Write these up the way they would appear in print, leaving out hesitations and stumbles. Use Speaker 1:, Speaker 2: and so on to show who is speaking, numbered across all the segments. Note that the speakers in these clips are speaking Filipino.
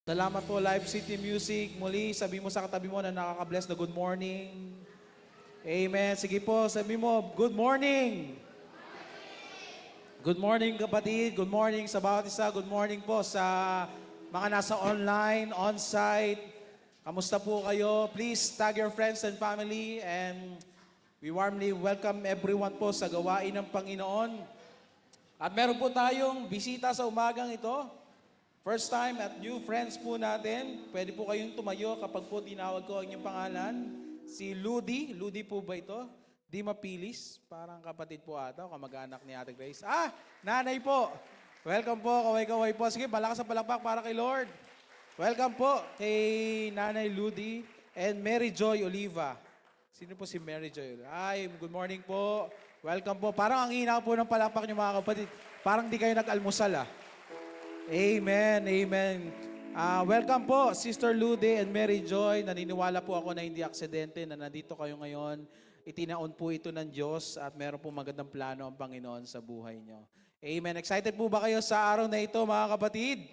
Speaker 1: Salamat po, Live City Music. Muli, sabi mo sa katabi mo na nakaka-bless na good morning. Amen. Sige po, sabi mo, good morning. Good morning, kapatid. Good morning sa bawat isa. Good morning po sa mga nasa online, on-site. Kamusta po kayo? Please tag your friends and family and we warmly welcome everyone po sa gawain ng Panginoon. At meron po tayong bisita sa umagang ito. First time at new friends po natin. Pwede po kayong tumayo kapag po tinawag ko ang inyong pangalan. Si Ludi. Ludi po ba ito? Di mapilis. Parang kapatid po ata o kamag-anak ni Ate Grace. Nanay po. Welcome po. Kaway-kaway po. Sige, palakas sa palakpak para kay Lord. Welcome po kay Nanay Ludi and Mary Joy Oliva. Sino po si Mary Joy? Ay, good morning po. Welcome po. Parang ang hina po ng palakpak niyo mga kapatid. Parang di kayo nag-almusal Amen, amen. Welcome po, Sister Lude and Mary Joy. Naniniwala po ako na hindi aksidente na nandito kayo ngayon. Itinaon po ito ng Diyos at meron po magandang plano ang Panginoon sa buhay nyo. Amen. Excited po ba kayo sa araw na ito, mga kapatid?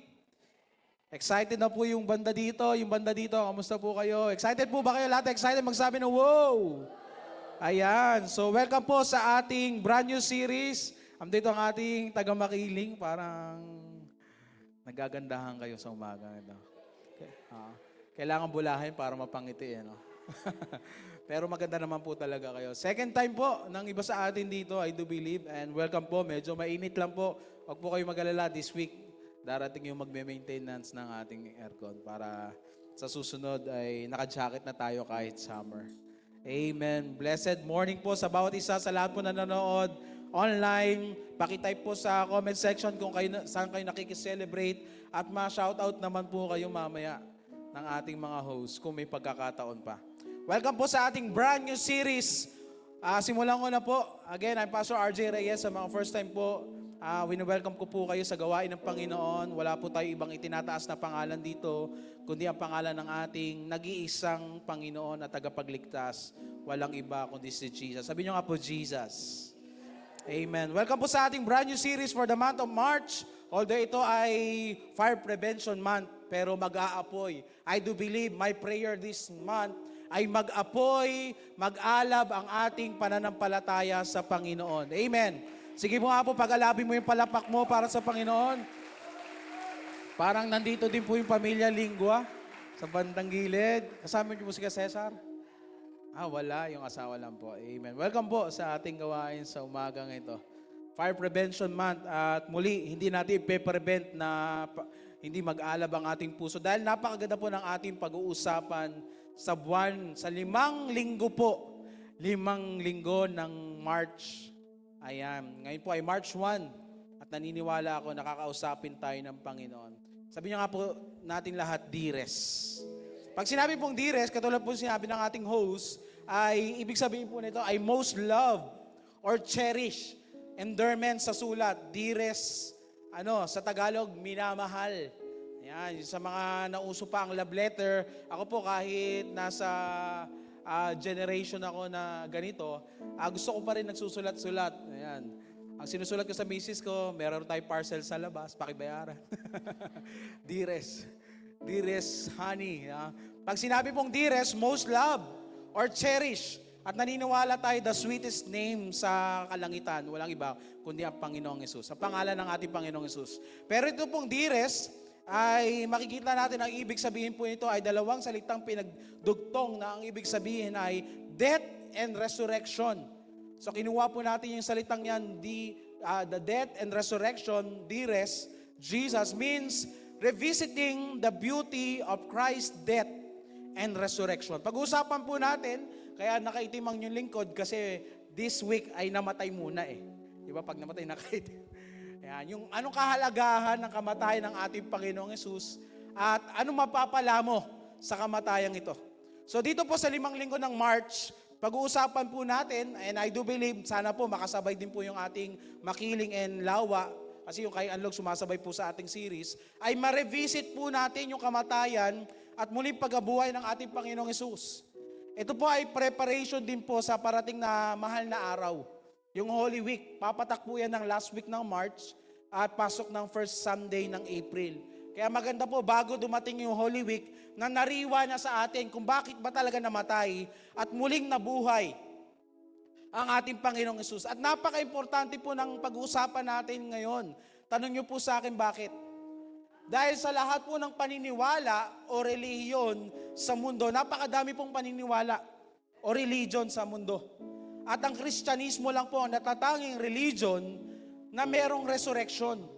Speaker 1: Excited na po yung banda dito, Kamusta po kayo? Excited po ba kayo? Lahat excited magsabi ng wow! Ayan. So, welcome po sa ating brand new series. Dito ang ating taga-makiling. Parang nagagandahan kayo sa umaga ito. Kailangan bulahin para mapangiti. Pero maganda naman po talaga kayo. Second time po ng iba sa atin dito, I do believe. And welcome po. Medyo mainit lang po. Huwag po kayo mag-alala this week. Darating yung magme-maintenance ng ating aircon para sa susunod ay naka-jacket na tayo kahit summer. Amen. Blessed morning po sa bawat isa, sa lahat po na nanonood online. Pakitype po sa comment section kung saan kayo nakikiselebrate at ma-shoutout naman po kayo mamaya ng ating mga hosts kung may pagkakataon pa. Welcome po sa ating brand new series. Simulan ko na po. Again, I'm Pastor RJ Reyes. Sa mga first time po, wini-welcome ko po kayo sa gawain ng Panginoon. Wala po tayo ibang itinataas na pangalan dito, kundi ang pangalan ng ating nag-iisang Panginoon at tagapagligtas. Walang iba kundi si Jesus. Sabi nyo nga po, Jesus. Amen. Welcome po sa ating brand new series for the month of March. Although ito ay Fire Prevention Month, pero mag-aapoy. I do believe my prayer this month ay mag-apoy, mag-alab ang ating pananampalataya sa Panginoon. Amen. Sige mo nga po, pag-alabin mo yung palapak mo para sa Panginoon. Parang nandito din po yung pamilya Lingua sa bandang gilid. Kasama niyo po si Cesar? Wala. Yung asawa lang po. Amen. Welcome po sa ating gawain sa umagang ito. Fire Prevention Month. At muli, hindi natin ipe-prevent na hindi mag-alab ang ating puso. Dahil napakaganda po ng ating pag-uusapan sa buwan, sa 5 linggo po. 5 linggo ng March. Ayan. Ngayon po ay March 1. At naniniwala ako, nakakausapin tayo ng Panginoon. Sabi niyo nga po natin lahat, Dires. Pag sinabi pong Dires, katulad po sinabi ng ating host, ay ibig sabihin po nito ay most loved or cherish. Endearment sa sulat, Dires, sa Tagalog, minamahal. Yan, sa mga nauso pa ang love letter, ako po kahit nasa generation ako na ganito, gusto ko pa rin nagsusulat-sulat. Ayan. Ang sinusulat ko sa misis ko, meron tayong parcel sa labas, pakibayaran. Dires. Dires, honey. Pag sinabi pong Dires, most loved or cherish. At naniniwala tayo the sweetest name sa kalangitan. Walang iba, kundi ang Panginoong Hesus. Ang pangalan ng ating Panginoong Hesus. Pero ito pong Dires, ay makikita natin ang ibig sabihin po nito ay dalawang salitang pinagdugtong na ang ibig sabihin ay death and resurrection. So kinuha po natin yung salitang yan, the death and resurrection, Dires, Jesus means revisiting the beauty of Christ's death and resurrection. Pag-uusapan po natin, kaya nakaitim ang yung lingkod kasi this week ay namatay muna Di ba? Pag namatay, nakaitim. Ayan, yung anong kahalagahan ng kamatayan ng ating Panginoong Hesus at anong mapapala mo sa kamatayang ito. So dito po sa 5 linggo ng March, pag-uusapan po natin, and I do believe, sana po makasabay din po yung ating makiling and lawa, kasi yung kay Anlog sumasabay po sa ating series, ay ma-revisit po natin yung kamatayan at muling pagkabuhay ng ating Panginoong Hesus. Ito po ay preparation din po sa parating na mahal na araw. Yung Holy Week, papatak po yan ng last week ng March at pasok ng first Sunday ng April. Kaya maganda po, bago dumating yung Holy Week, na nariwa na sa atin kung bakit ba talaga namatay at muling nabuhay ang ating Panginoong Hesus. At napaka-importante po ng pag-uusapan natin ngayon. Tanong niyo po sa akin bakit? Dahil sa lahat po ng paniniwala o relihiyon sa mundo, napakadami pong paniniwala o religion sa mundo. At ang Kristyanismo lang po ang natatanging religion na merong resurrection.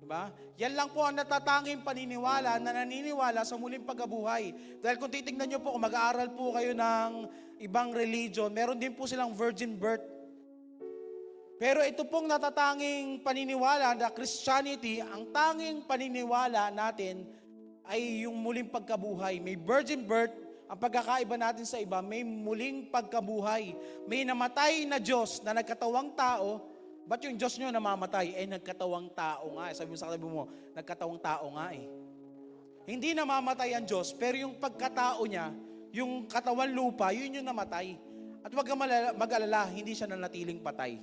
Speaker 1: Diba? Yan lang po ang natatanging paniniwala na naniniwala sa muling pagkabuhay. Dahil kung titignan nyo po, kung mag-aaral po kayo ng ibang religion, meron din po silang virgin birth. Pero ito pong natatanging paniniwala na Christianity, ang tanging paniniwala natin ay yung muling pagkabuhay. May virgin birth, ang pagkakaiba natin sa iba, may muling pagkabuhay. May namatay na Diyos na nagkatawang tao. Ba't yung Diyos nyo namamatay? Nagkatawang tao nga. Sabi mo sa katabi mo, nagkatawang tao nga eh. Hindi namamatay ang Diyos, pero yung pagkatao niya, yung katawan lupa, yun yung namatay. At huwag kang mag-alala, hindi siya nanatiling patay.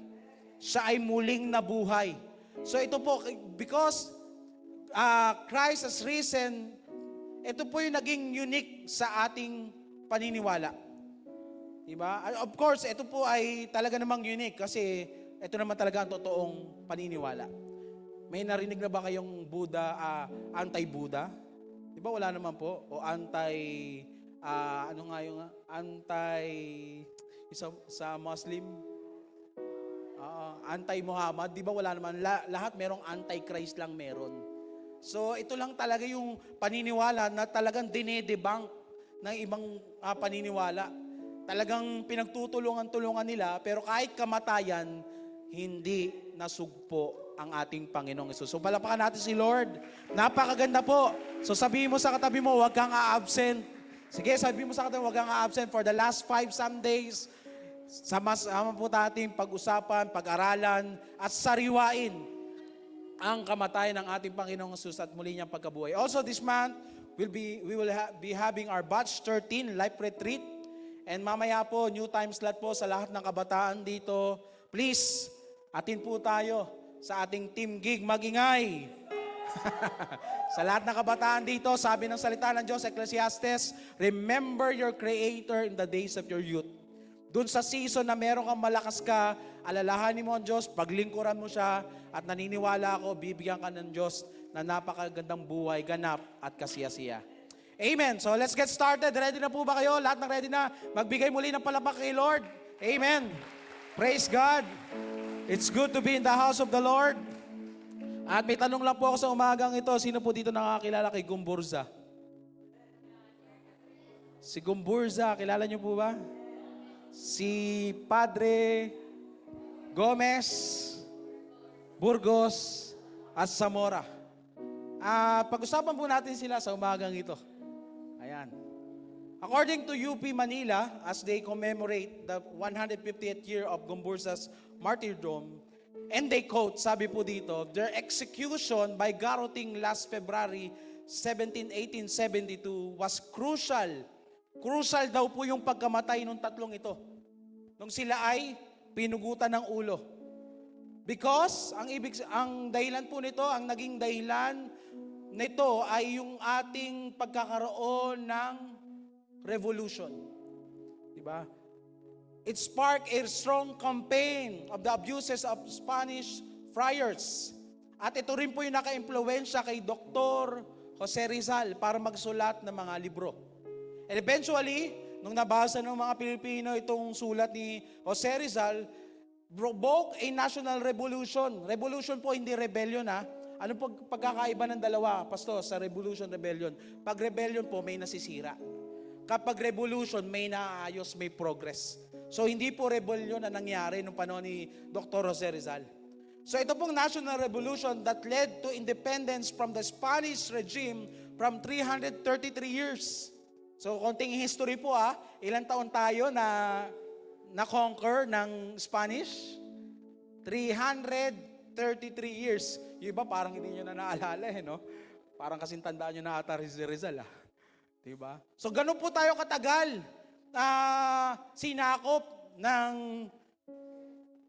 Speaker 1: Siya ay muling nabuhay. So ito po, because Christ has risen, ito po yung naging unique sa ating paniniwala. Diba? Of course, ito po ay talaga namang unique kasi ito naman talaga ang totoong paniniwala. May narinig na ba kayong Buddha, anti-Buddha? Di ba wala naman po? O sa Muslim? Anti-Muhammad? Di ba wala naman? Lahat merong anti-Christ lang meron. So ito lang talaga yung paniniwala na talagang dinedebunk ng ibang paniniwala. Talagang pinagtutulungan-tulungan nila, pero kahit kamatayan, hindi nasugpo ang ating Panginoong Hesus. So palapakan natin si Lord. Napakaganda po. So sabihin mo sa katabi mo, huwag kang a-absent. Sige, sabihin mo sa katabi mo, huwag kang a-absent for the last 5 Sundays. Sama po natin pag-usapan, pag-aralan, at sariwain ang kamatayan ng ating Panginoong Hesus at muli niyang pagkabuhay. Also this month, we will be having our Batch 13 Life Retreat. And mamaya po, new time slot po sa lahat ng kabataan dito. Please, atin po tayo sa ating team gig magingay. Sa lahat ng kabataan dito, sabi ng salita ng Diyos, Ecclesiastes, remember your Creator in the days of your youth. Doon sa season na meron kang malakas ka, alalahanin mo ang Diyos, paglingkuran mo siya, at naniniwala ako, bibigyan ka ng Diyos na napakagandang buhay, ganap at kasiyasiya. Amen. So let's get started. Ready na po ba kayo? Lahat ng ready na? Magbigay muli ng palakpak kay Lord. Amen. Praise God. It's good to be in the house of the Lord. At may tanong lang po ako sa umagang ito. Sino po dito nakakilala kay Gumburza? Si Gumburza, kilala niyo po ba? Si Padre Gomez, Burgos, at Zamora. Pag-usapan po natin sila sa umagang ito. Ayan. According to UP Manila, as they commemorate the 150th year of Gumburza's martyrdom, and they quote, sabi po dito, their execution by garroting last February 17, 1872 was crucial. Crucial daw po yung pagkamatay ng tatlong ito. Nung sila ay pinugutan ng ulo. Because ang dahilan po nito, ang naging dahilan nito ay yung ating pagkakaroon ng revolution. Diba? It sparked a strong campaign of the abuses of Spanish friars. At ito rin po yung naka-impluwensya kay Dr. Jose Rizal para magsulat ng mga libro. And eventually, nung nabasa ng mga Pilipino itong sulat ni Jose Rizal, provoke a national revolution. Revolution po, hindi rebellion ha. Ano po pagkakaiba ng dalawa, Pastor, sa revolution, rebellion? Pag rebellion po, may nasisira. Kapag revolution, may naayos, may progress. So hindi po rebellion na nangyari nung panahon ni Dr. Jose Rizal. So ito pong national revolution that led to independence from the Spanish regime from 333 years. So konting history po ilang taon tayo na-conquer ng Spanish? 333 years. Yung iba parang hindi nyo na naalala no? Parang kasing tandaan nyo na ata si Rizal Diba? So ganun po tayo katagal sinakop ng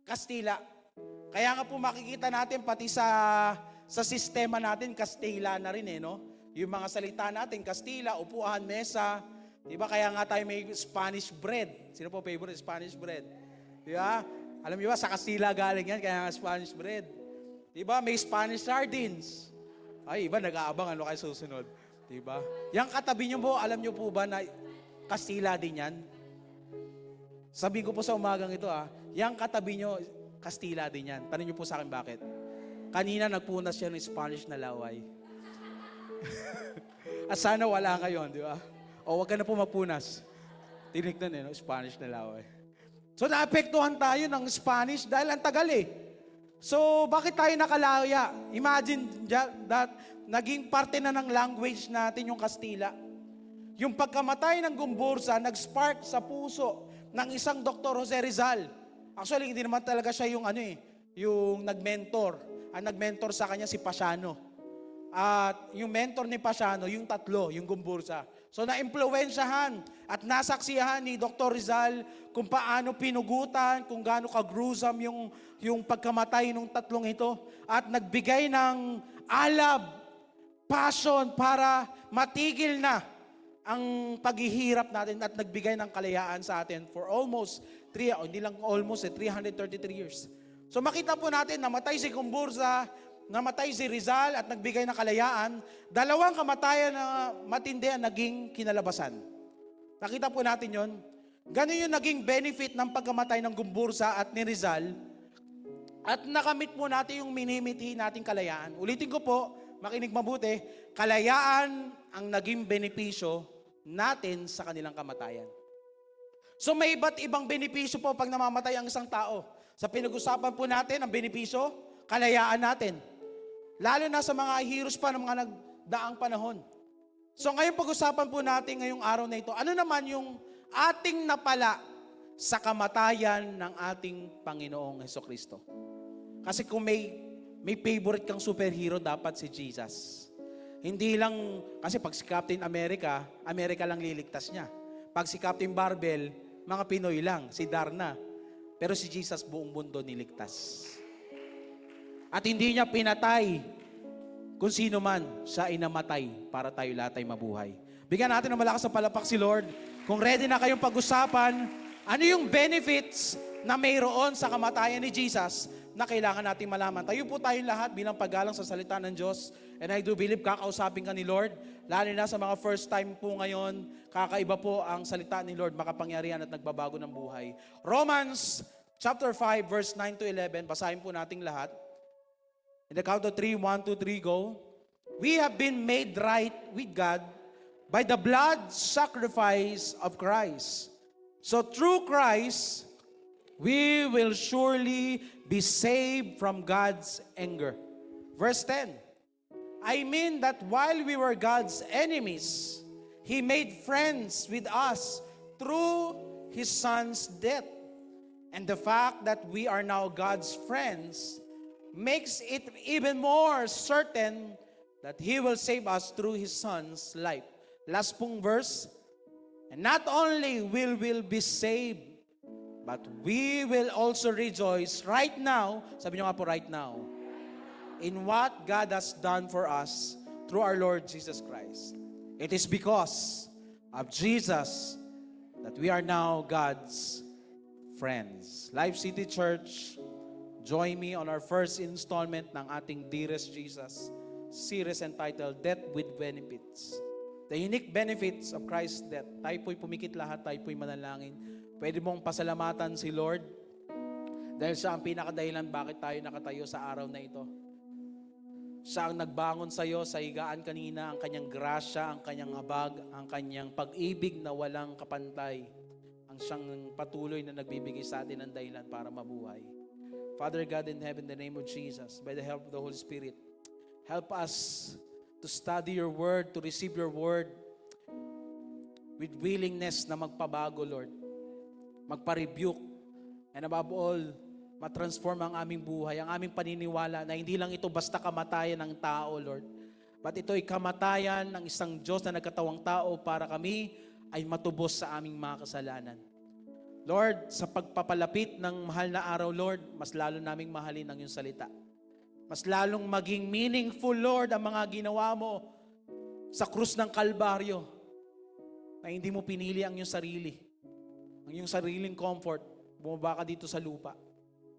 Speaker 1: Kastila. Kaya nga po makikita natin pati sa sa sistema natin, Kastila na rin no? Yung mga salita natin, Kastila, upuan, mesa. Diba? Kaya nga tayo may Spanish bread. Sino po favorite Spanish bread? Diba? Alam niyo ba, sa Kastila galing yan, kaya nga Spanish bread. Diba? May Spanish sardines. Ay, iba nag-aabang ano kayo susunod. Diba? Yang katabi niyo po, alam niyo po ba na Kastila din yan? Sabihin ko po sa umagang ito yang katabi niyo, Kastila din yan. Tanong niyo po sa akin bakit? Kanina nagpunas siya ng Spanish na laway. At sana wala ngayon, di ba? O wag ka na po mapunas. Tinignan no? Spanish na laway. So naapektuhan tayo ng Spanish dahil ang tagal So bakit tayo nakalaya? Imagine that naging parte na ng language natin yung Kastila. Yung pagkamatay ng Gumburza, nag-spark sa puso ng isang Dr. Jose Rizal. Actually, hindi naman talaga siya yung yung nag-mentor. Ang nag-mentor sa kanya si Pasiano. At yung mentor ni Pasiano, yung tatlo, yung Gumburza. So na-impluwensyahan at nasaksihan ni Dr. Rizal kung paano pinugutan, kung gaano ka-gruesome yung pagkamatay ng tatlong ito. At nagbigay ng alab, passion para matigil na ang paghihirap natin at nagbigay ng kalayaan sa atin for almost 333 years. So makita po natin, namatay si Gumburza, namatay si Rizal at nagbigay ng kalayaan, dalawang kamatayan na matindi ang naging kinalabasan. Nakita po natin yon. Ganun yung naging benefit ng pagkamatay ng Gumburza at ni Rizal. At nakamit po natin yung minimithi nating kalayaan. Ulitin ko po, makinig mabuti, kalayaan ang naging benepisyo natin sa kanilang kamatayan. So may iba't ibang benepisyo po pag namamatay ang isang tao. Sa pinag-usapan po natin, ang benepisyo, kalayaan natin. Lalo na sa mga heroes pa ng mga nagdaang panahon. So ngayon pag-usapan po natin ngayong araw na ito, ano naman yung ating napala sa kamatayan ng ating Panginoong Hesukristo? Kasi kung may favorite kang superhero, dapat si Jesus. Hindi lang, kasi pag si Captain America, America lang liligtas niya. Pag si Captain Barbell, mga Pinoy lang, si Darna. Pero si Jesus buong mundo niligtas. At hindi niya pinatay kung sino man, siya ay namatay para tayo lahat ay mabuhay. Bigyan natin ng malakas na palapak si Lord. Kung ready na kayong pag-usapan, ano yung benefits na mayroon sa kamatayan ni Jesus na kailangan natin malaman. Tayo po tayong lahat bilang paggalang sa salita ng Diyos. And I do believe kakausapin ka ni Lord. Lalo na sa mga first time po ngayon, kakaiba po ang salita ni Lord, makapangyarihan at nagbabago ng buhay. Romans chapter 5, verse 9 to 11, basahin po nating lahat. In the count of 3, 1, 2, 3, go. We have been made right with God by the blood sacrifice of Christ. So through Christ, we will surely be saved from God's anger. Verse 10. I mean that while we were God's enemies, He made friends with us through His Son's death. And the fact that we are now God's friends makes it even more certain that He will save us through His Son's life. Last pong verse. And not only will we be saved, but we will also rejoice right now, sabi nyo nga po right now, in what God has done for us through our Lord Jesus Christ. It is because of Jesus that we are now God's friends. Life City Church, join me on our first installment ng ating Dearest Jesus series entitled Death with Benefits. The unique benefits of Christ's death. Tayo po'y pumikit lahat, tayo po'y manalangin. Pwede mong pasalamatan si Lord dahil siya ang pinakadahilan bakit tayo nakatayo sa araw na ito. Siya ang nagbangon sa iyo sa higaan kanina, ang kanyang grasya, ang kanyang habag, ang kanyang pag-ibig na walang kapantay. Ang siyang patuloy na nagbibigay sa atin ng dahilan para mabuhay. Father God in heaven, in the name of Jesus, by the help of the Holy Spirit, help us to study your word, to receive your word with willingness na magpabago, Lord. Magpa-rebuke, and above all, matransform ang aming buhay, ang aming paniniwala na hindi lang ito basta kamatayan ng tao, Lord. But ito ay kamatayan ng isang Diyos na nagkatawang tao para kami ay matubos sa aming mga kasalanan. Lord, sa pagpapalapit ng mahal na araw, Lord, mas lalo naming mahalin ang iyong salita. Mas lalong maging meaningful, Lord, ang mga ginawa mo sa krus ng Kalbaryo na hindi mo pinili ang iyong sarili. Ang iyong sariling comfort, bumaba ka dito sa lupa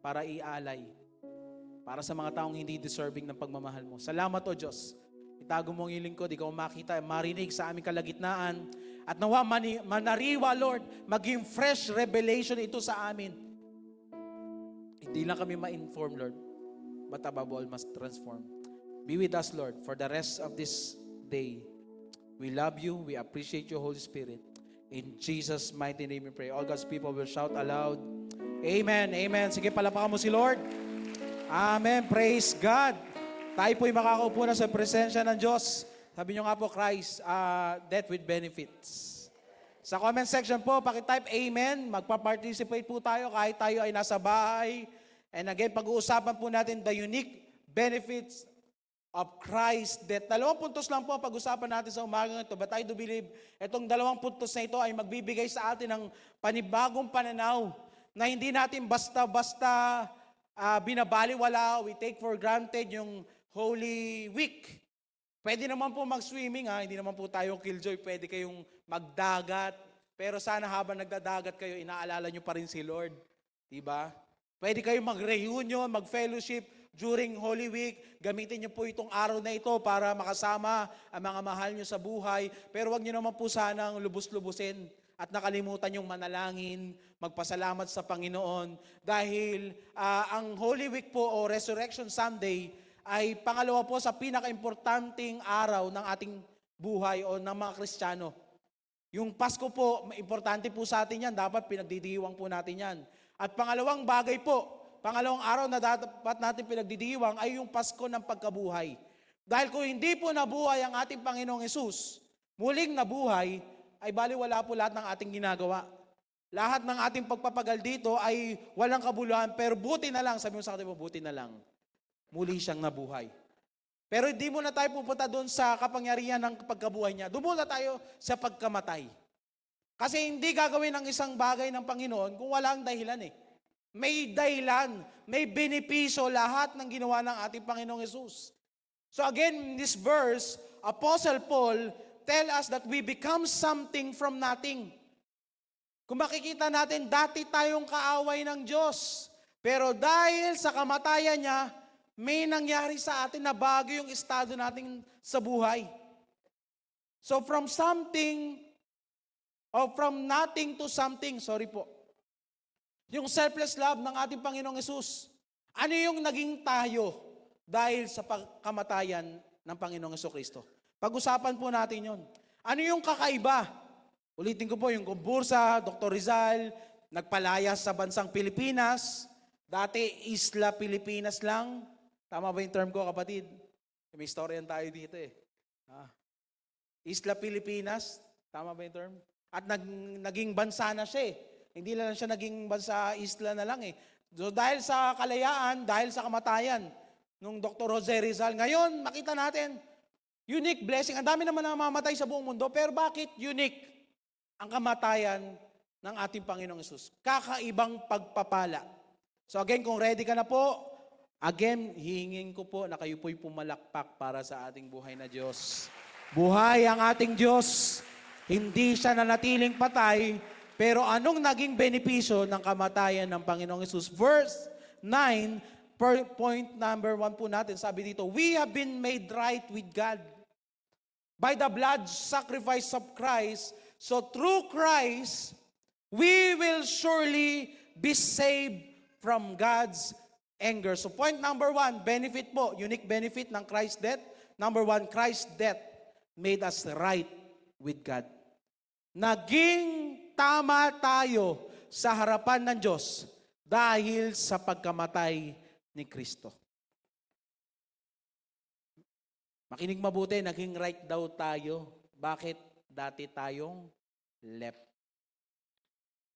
Speaker 1: para ialay para sa mga taong hindi deserving ng pagmamahal mo. Salamat o Diyos. Itago mo ang iyong lingkod, ikaw makita, marinig sa aming kalagitnaan. At nawa manariwa, Lord, maging fresh revelation ito sa amin. Hindi lang kami ma-inform, Lord, but above all, must transform. Be with us, Lord, for the rest of this day. We love you. We appreciate you, Holy Spirit. In Jesus' mighty name we pray. All God's people will shout aloud, Amen, Amen. Sige, palapakan mo si Lord. Amen. Praise God. Tayo po'y makakaupo na sa presensya ng Diyos. Sabi nyo nga po, Christ, death with benefits. Sa comment section po, pakitype Amen. Magpa-participate po tayo kahit tayo ay nasa bahay. And again, pag-uusapan po natin the unique benefits of Christ death. 2 puntos lang po ang pag-usapan natin sa umagang ito. But I do believe, itong 2 puntos na ito ay magbibigay sa atin ng panibagong pananaw na hindi natin basta-basta binabaliwala, we take for granted yung Holy Week. Pwede naman po mag-swimming, hindi naman po tayo killjoy, pwede kayong magdagat. Pero sana habang nagdadagat kayo, inaalala nyo pa rin si Lord. Diba? Pwede kayong mag-reunion, mag-fellowship during Holy Week. Gamitin nyo po itong araw na ito para makasama ang mga mahal nyo sa buhay. Pero wag nyo naman po sanang lubos-lubusin at nakalimutan yung manalangin, magpasalamat sa Panginoon. Dahil ang Holy Week po o Resurrection Sunday ay pangalawa po sa pinaka-importanting araw ng ating buhay o ng mga Kristiyano. Yung Pasko po, importante po sa atin yan. Dapat pinagdidiwang po natin yan. At pangalawang bagay po, pangalawang araw na dapat natin pinagdidiwang ay yung Pasko ng pagkabuhay. Dahil kung hindi po nabuhay ang ating Panginoong Hesus, muling nabuhay, ay baliwala po lahat ng ating ginagawa. Lahat ng ating pagpapagal dito ay walang kabuluhan, pero buti na lang, sabi mo sa atin mo, buti na lang. Muli siyang nabuhay. Pero hindi muna tayo pupunta doon sa kapangyarihan ng pagkabuhay niya. Doon muna tayo sa pagkamatay. Kasi hindi gagawin ang isang bagay ng Panginoon kung walang dahilan eh. May dahilan, may benepisyo lahat ng ginawa ng ating Panginoong Hesus. So again, in this verse, Apostle Paul tell us that we become something from nothing. Kung makikita natin, dati tayong kaaway ng Diyos. Pero dahil sa kamatayan niya, may nangyari sa atin na bago yung estado natin sa buhay. So from something, or from nothing to something, sorry po. Yung selfless love ng ating Panginoong Hesus. Ano yung naging tayo dahil sa kamatayan ng Panginoong Hesukristo? Pag-usapan po natin yon. Ano yung kakaiba? Ulitin ko po, yung kumbursa, Dr. Rizal, nagpalayas sa bansang Pilipinas. Dati, Isla Pilipinas lang. Tama ba yung term ko, kapatid? May storyan tayo dito eh. Isla Pilipinas, tama ba yung term? At naging bansa na siya eh. Hindi lang siya naging bansa, isla na lang eh. So dahil sa kalayaan, dahil sa kamatayan nung Dr. Jose Rizal, ngayon makita natin, unique blessing. Ang dami naman namamatay sa buong mundo, pero bakit unique ang kamatayan ng ating Panginoong Hesus? Kakaibang pagpapala. So again, kung ready ka na po, again, hihingin ko po na kayo po'y pumalakpak para sa ating buhay na Diyos. Buhay ang ating Diyos. Hindi siya nanatiling patay, pero anong naging benepisyo ng kamatayan ng Panginoong Hesus? Verse 9, point number 1 po natin, sabi dito, we have been made right with God by the blood sacrifice of Christ. So through Christ, we will surely be saved from God's anger. So point number 1, benefit po, unique benefit ng Christ's death. Number 1, Christ's death made us right with God. Naging tama tayo sa harapan ng Diyos dahil sa pagkamatay ni Kristo. Makinig mabuti, naging right daw tayo. Bakit? Dati tayong left.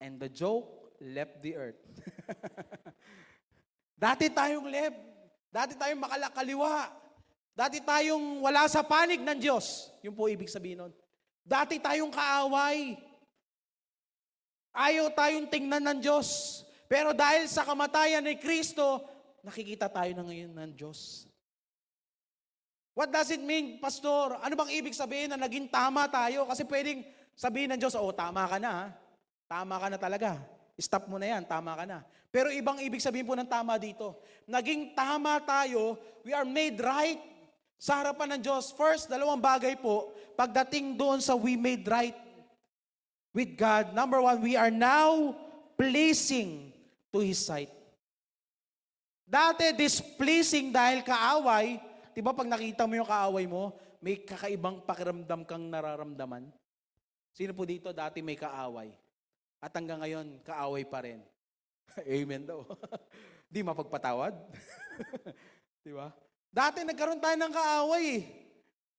Speaker 1: And the joke, left the earth. Dati tayong left. Dati tayong makalakaliwa. Dati tayong wala sa panig ng Diyos. Yun po ibig sabihin nun. Dati tayong kaaway. Ayaw tayong tingnan ng Diyos. Pero dahil sa kamatayan ni Kristo, nakikita tayo na ngayon ng Diyos. What does it mean, Pastor? Ano bang ibig sabihin na naging tama tayo? Kasi pwedeng sabihin ng Diyos, oh, tama ka na, ha? Tama ka na talaga. Stop mo na yan, tama ka na. Pero ibang ibig sabihin po ng tama dito. Naging tama tayo, we are made right sa harapan ng Diyos. First, dalawang bagay po, pagdating doon sa we made right with God. Number one, we are now pleasing to His sight. Dati, displeasing dahil kaaway. Diba pag nakita mo yung kaaway mo, may kakaibang pakiramdam kang nararamdaman? Sino po dito dati may kaaway? At hanggang ngayon, kaaway pa rin. Amen daw. Di mapagpatawad. Diba? Dati nagkaroon tayo ng kaaway eh.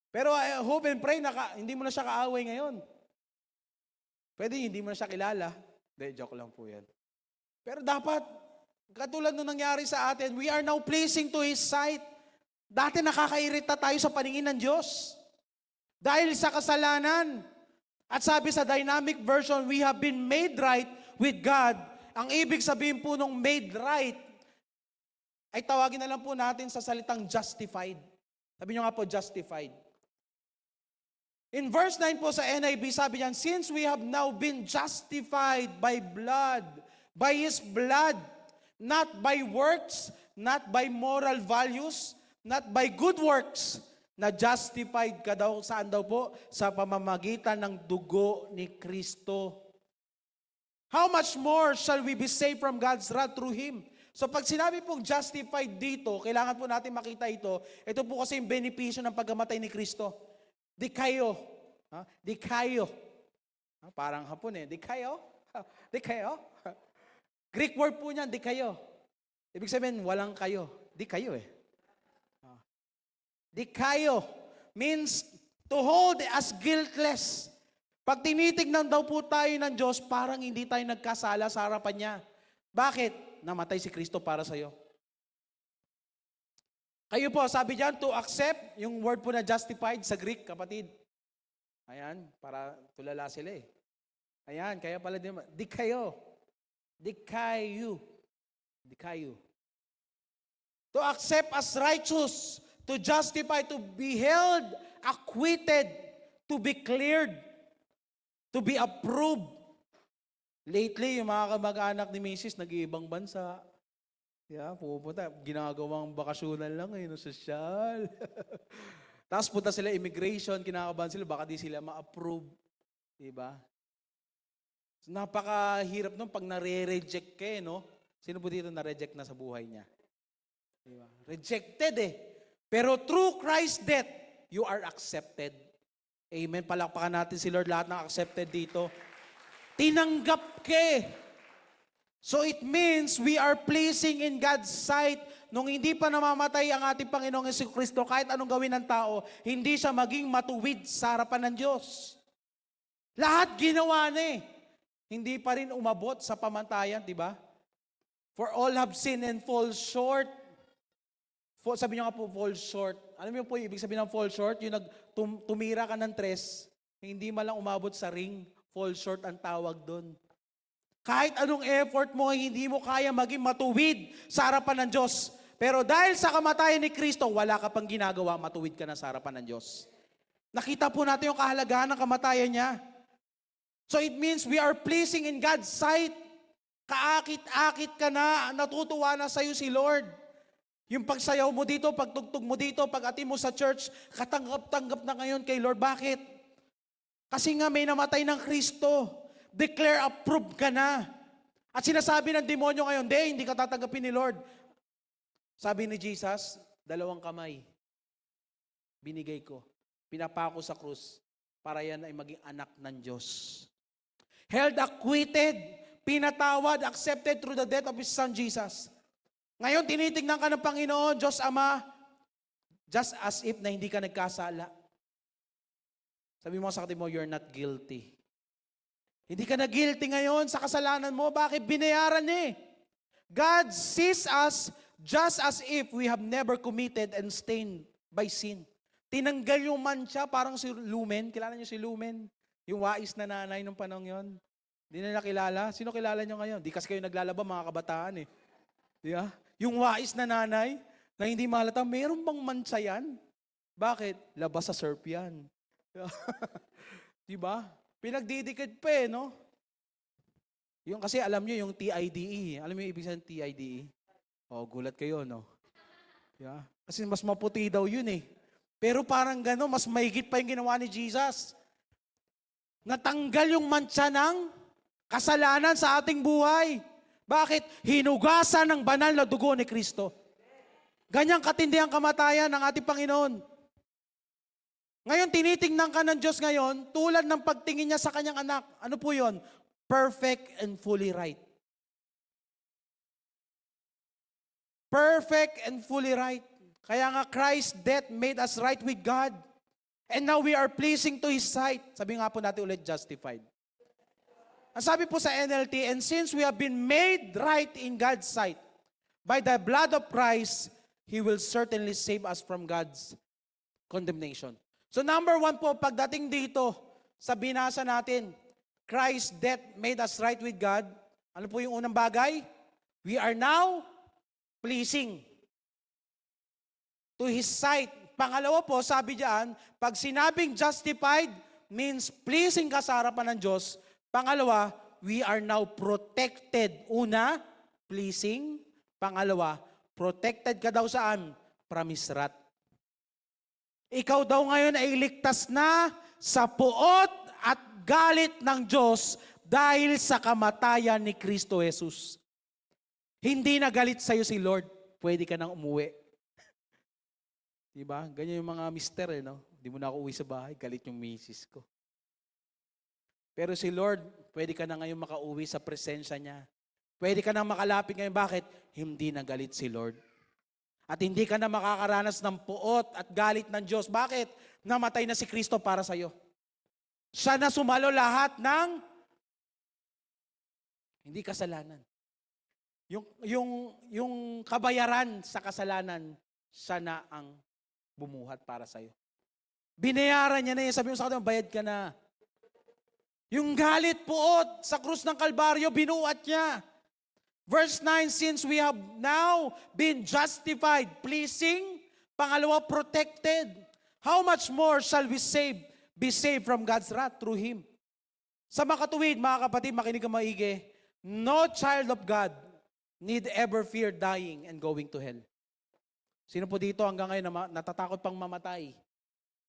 Speaker 1: Pero I hope and pray na hindi mo na siya kaaway ngayon. Pwede hindi mo na siya kilala. Hindi, joke lang po yan. Pero dapat, katulad nung nangyari sa atin, we are now pleasing to His sight. Dati nakakairita tayo sa paningin ng Diyos. Dahil sa kasalanan. At sabi sa dynamic version, we have been made right with God. Ang ibig sabihin po nung made right, ay tawagin na lang po natin sa salitang justified. Sabi nyo nga po, justified. In verse 9 po sa NIV, sabi niyan, since we have now been justified by blood, by His blood, not by works, not by moral values, not by good works, na justified ka daw, saan daw po? Sa pamamagitan ng dugo ni Kristo. How much more shall we be saved from God's wrath through Him? So pag sinabi pong justified dito, kailangan po natin makita ito. Ito po kasi yung benepisyo ng pagkamatay ni Kristo. Di kayo. Di kayo. Parang hapon eh. Di kayo. Di kayo. Greek word po niyan, di kayo. Ibig sabihin, walang kayo. Di kayo eh. Di kayo means to hold as guiltless. Pag tinitignan daw po tayo ng Diyos, parang hindi tayo nagkasala sa harapan niya. Bakit? Namatay si Kristo para sa'yo. Kayo po, sabi diyan, to accept, yung word po na justified sa Greek, kapatid. Ayan, para tulala sila eh. Ayan, kaya pala di kayo. Di kayo. Di kayo. To accept as righteous, to justify, to be held, acquitted, to be cleared, to be approved. Lately, yung mga kamag-anak ni Mrs. nag-iibang bansa. Yeah, pupunta, ginagawang bakasyonan lang no, sosyal. Tapos punta sila immigration, kinakabahan sila, baka di sila ma-approve. Diba? So, napakahirap nun pag nare-reject ka no? Sino po dito na-reject na sa buhay niya? Diba? Rejected eh. Pero through Christ's death, you are accepted. Amen. Palakpakan natin si Lord, lahat ng accepted dito. Tinanggap ka. So it means we are pleasing in God's sight. Nung hindi pa namamatay ang ating Panginoong Jesucristo, kahit anong gawin ng tao, hindi siya maging matuwid sa harapan ng Diyos. Lahat ginawa na eh. Hindi pa rin umabot sa pamantayan, di ba? For all have sinned and fall short. Sabi niyo nga po, fall short. Alam niyo po, ibig sabihin ng fall short, yung tumira ka ng tres, hindi malang umabot sa ring, fall short ang tawag doon. Kahit anong effort mo, hindi mo kaya maging matuwid sa harapan ng Diyos. Pero dahil sa kamatayan ni Kristo, wala ka pang ginagawa, matuwid ka na sa harapan ng Diyos. Nakita po natin yung kahalagahan ng kamatayan niya. So it means we are pleasing in God's sight. Kaakit-akit ka na, natutuwa na sa'yo si Lord. Yung pagsayaw mo dito, pagtugtog mo dito, pag-ati mo sa church, katanggap-tanggap na ngayon kay Lord. Bakit? Kasi nga may namatay ng Kristo. Declare approved ka na. At sinasabi ng demonyo ngayon, hindi ka tatanggapin ni Lord. Sabi ni Jesus, 2 kamay. Binigay ko. Pinapako sa krus para yan ay maging anak ng Diyos. Held acquitted, pinatawad, accepted through the death of His Son Jesus. Ngayon, tinitignan ka ng Panginoon, Diyos Ama, just as if na hindi ka nagkasala. Sabi mo sa kapatid mo, you're not guilty. Hindi ka na guilty ngayon sa kasalanan mo. Bakit? Binayaran eh. God sees us just as if we have never committed and stained by sin. Tinanggal yung mancha, parang si Lumen. Kilala niyo si Lumen? Yung wais na nanay nung panahon yon. Hindi na nakilala. Sino kilala niyo ngayon? Di kasi kayo naglalaba, mga kabataan eh. Di ba? Yung wais na nanay, na hindi malata, meron bang mancha yan? Bakit? Labas sa surf yan. Di ba? Pinagdidikit pa no? Yung kasi alam nyo yung TIDE. Alam mo yung ibig sabihin ng TIDE? Oh, gulat kayo, no? Yeah. Kasi mas maputi daw yun eh. Pero parang gano'n, mas mahigit pa yung ginawa ni Jesus. Natanggal yung mantsa ng kasalanan sa ating buhay. Bakit? Hinugasan ng banal na dugo ni Kristo. Ganyang katindi ang kamatayan ng ating Panginoon. Ngayon, tinitingnan ka ng Diyos ngayon, tulad ng pagtingin niya sa kanyang anak. Ano po yun? Perfect and fully right. Perfect and fully right. Kaya nga Christ's death made us right with God. And now we are pleasing to His sight. Sabi nga po natin ulit, justified. Ang sabi po sa NLT, and since we have been made right in God's sight, by the blood of Christ, He will certainly save us from God's condemnation. So number 1 po, pagdating dito sa binasa natin, Christ's death made us right with God. Ano po yung unang bagay? We are now pleasing to His sight. Pangalawa po, sabi diyan, pag sinabing justified means pleasing ka sa harapan ng Diyos. Pangalawa, we are now protected. Una, pleasing. Pangalawa, protected ka daw saan? From His wrath. Ikaw daw ngayon ay ligtas na sa puot at galit ng Diyos dahil sa kamatayan ni Kristo Jesus. Hindi na galit sa'yo si Lord, pwede ka nang umuwi. Diba? Ganyan yung mga mister no? Hindi mo na ako uwi sa bahay, galit yung misis ko. Pero si Lord, pwede ka na ngayon makauwi sa presensya niya. Pwede ka na makalapit ngayon. Bakit? Hindi na galit si Lord. At hindi ka na makakaranas ng puot at galit ng Diyos. Bakit? Namatay na si Kristo para sa'yo. Siya na sumalo lahat ng hindi kasalanan. Yung kabayaran sa kasalanan, siya na ang bumuhat para sa'yo. Binayaran niya na yun. Sabi mo sa kanya, bayad ka na. Yung galit puot sa krus ng Kalbaryo, binuhat niya. Verse 9, since we have now been justified, pleasing, pangalawa, protected, how much more shall we be saved from God's wrath through Him? Sa makatuwid, mga kapatid, makinig ka maigi, no child of God need ever fear dying and going to hell. Sino po dito hanggang ngayon natatakot pang mamatay?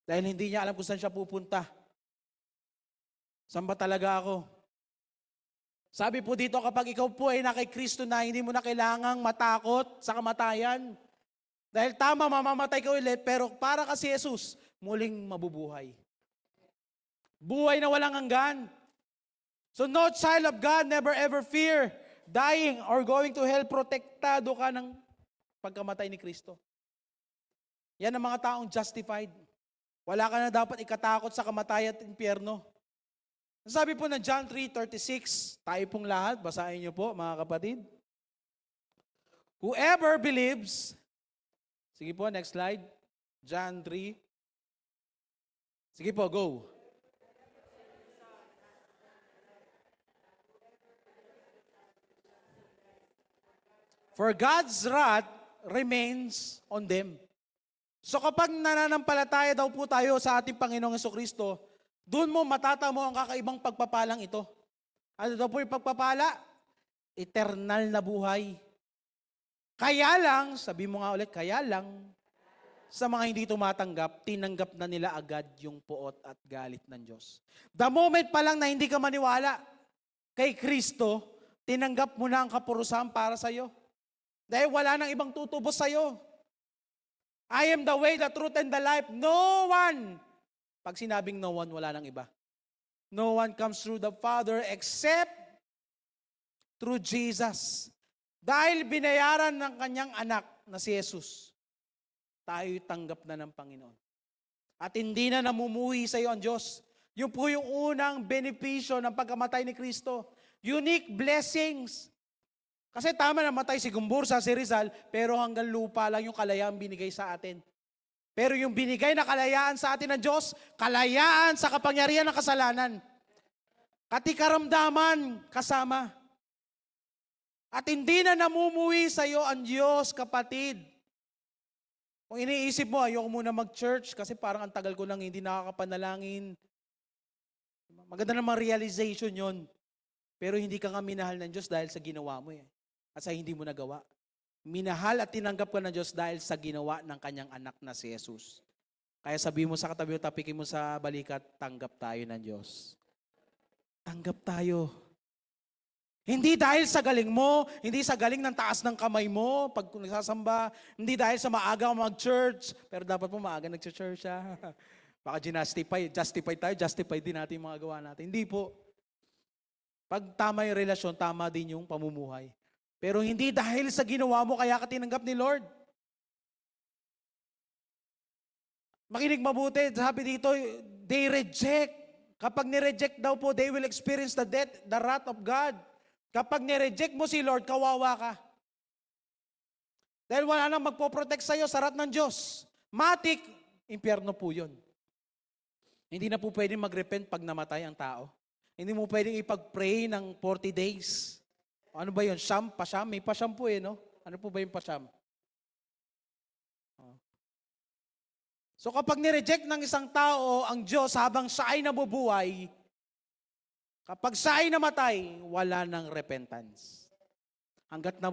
Speaker 1: Dahil hindi niya alam kung saan siya pupunta. Saan ba talaga ako? Sabi po dito, kapag ikaw po ay na kay Kristo na, hindi mo na kailangang matakot sa kamatayan. Dahil tama, mamamatay ka ulit, pero para ka si Jesus, muling mabubuhay. Buhay na walang hanggan. So no child of God never ever fear dying or going to hell. Protektado ka ng pagkamatay ni Kristo. Yan ang mga taong justified. Wala ka na dapat ikatakot sa kamatayan at impyerno. Sabi po ng John 3:36, tayo pong lahat, basahin niyo po mga kapatid. Whoever believes, sige po, next slide, John 3. Sige po, go. For God's wrath remains on them. So kapag nananampalataya daw po tayo sa ating Panginoong Jesucristo, doon mo matatamo ang kakaibang pagpapalang ito. Ano daw po yung pagpapala? Eternal na buhay. Kaya lang, sabi mo nga ulit, kaya lang, sa mga hindi tumatanggap, tinanggap na nila agad yung puot at galit ng Diyos. The moment pa lang na hindi ka maniwala kay Kristo, tinanggap mo na ang kapurusahan para sa'yo. Dahil wala nang ibang tutubos sa'yo. I am the way, the truth, and the life. No one. Pag sinabing no one, wala nang iba. No one comes through the Father except through Jesus. Dahil binayaran ng kanyang anak na si Jesus, tayo'y tanggap na ng Panginoon. At hindi na namumuhi sa iyo ang Diyos. Yun po yung unang benepisyo ng pagkamatay ni Kristo. Unique blessings. Kasi tama na matay si Gumbursa, si Rizal, pero hanggang lupa lang yung kalayaan binigay sa atin. Pero yung binigay na kalayaan sa atin ng Diyos, kalayaan sa kapangyarihan ng kasalanan. Katikaramdaman kasama. At hindi na namumuhi sa iyo ang Diyos, kapatid. Kung iniisip mo, ayoko muna mag-church kasi parang ang tagal ko nang hindi nakakapanalangin. Maganda namang realization yon. Pero hindi ka nga minahal ng Diyos dahil sa ginawa mo eh. At sa hindi mo nagawa. Minahal at tinanggap ka ng Diyos dahil sa ginawa ng kanyang anak na si Jesus. Kaya sabi mo sa katabi mo, tapikin mo sa balikat, tanggap tayo ng Diyos. Tanggap tayo. Hindi dahil sa galing mo, hindi sa galing ng taas ng kamay mo pag nagsasamba, hindi dahil sa maaga ka mag-church, pero dapat po maaga nag-church ha. Baka justify din natin yung mga gawa natin. Hindi po. Pag tama yung relasyon, tama din yung pamumuhay. Pero hindi dahil sa ginawa mo, kaya ka tinanggap ni Lord. Makinig mabuti, sabi dito, they reject. Kapag nireject daw po, they will experience the wrath of God. Kapag nireject mo si Lord, kawawa ka. Dahil wala nang magpoprotect sa'yo sa wrath ng Diyos. Matik, impyerno po yun. Hindi na po pwedeng mag-repent pag namatay ang tao. Hindi mo pwedeng ipag-pray ng 40 days. Ano ba yun? Pasyam? May pasyam po no? Ano po ba yung pasyam? So kapag nireject ng isang tao ang Diyos habang siya ay nabubuhay, kapag siya ay namatay, wala nang repentance.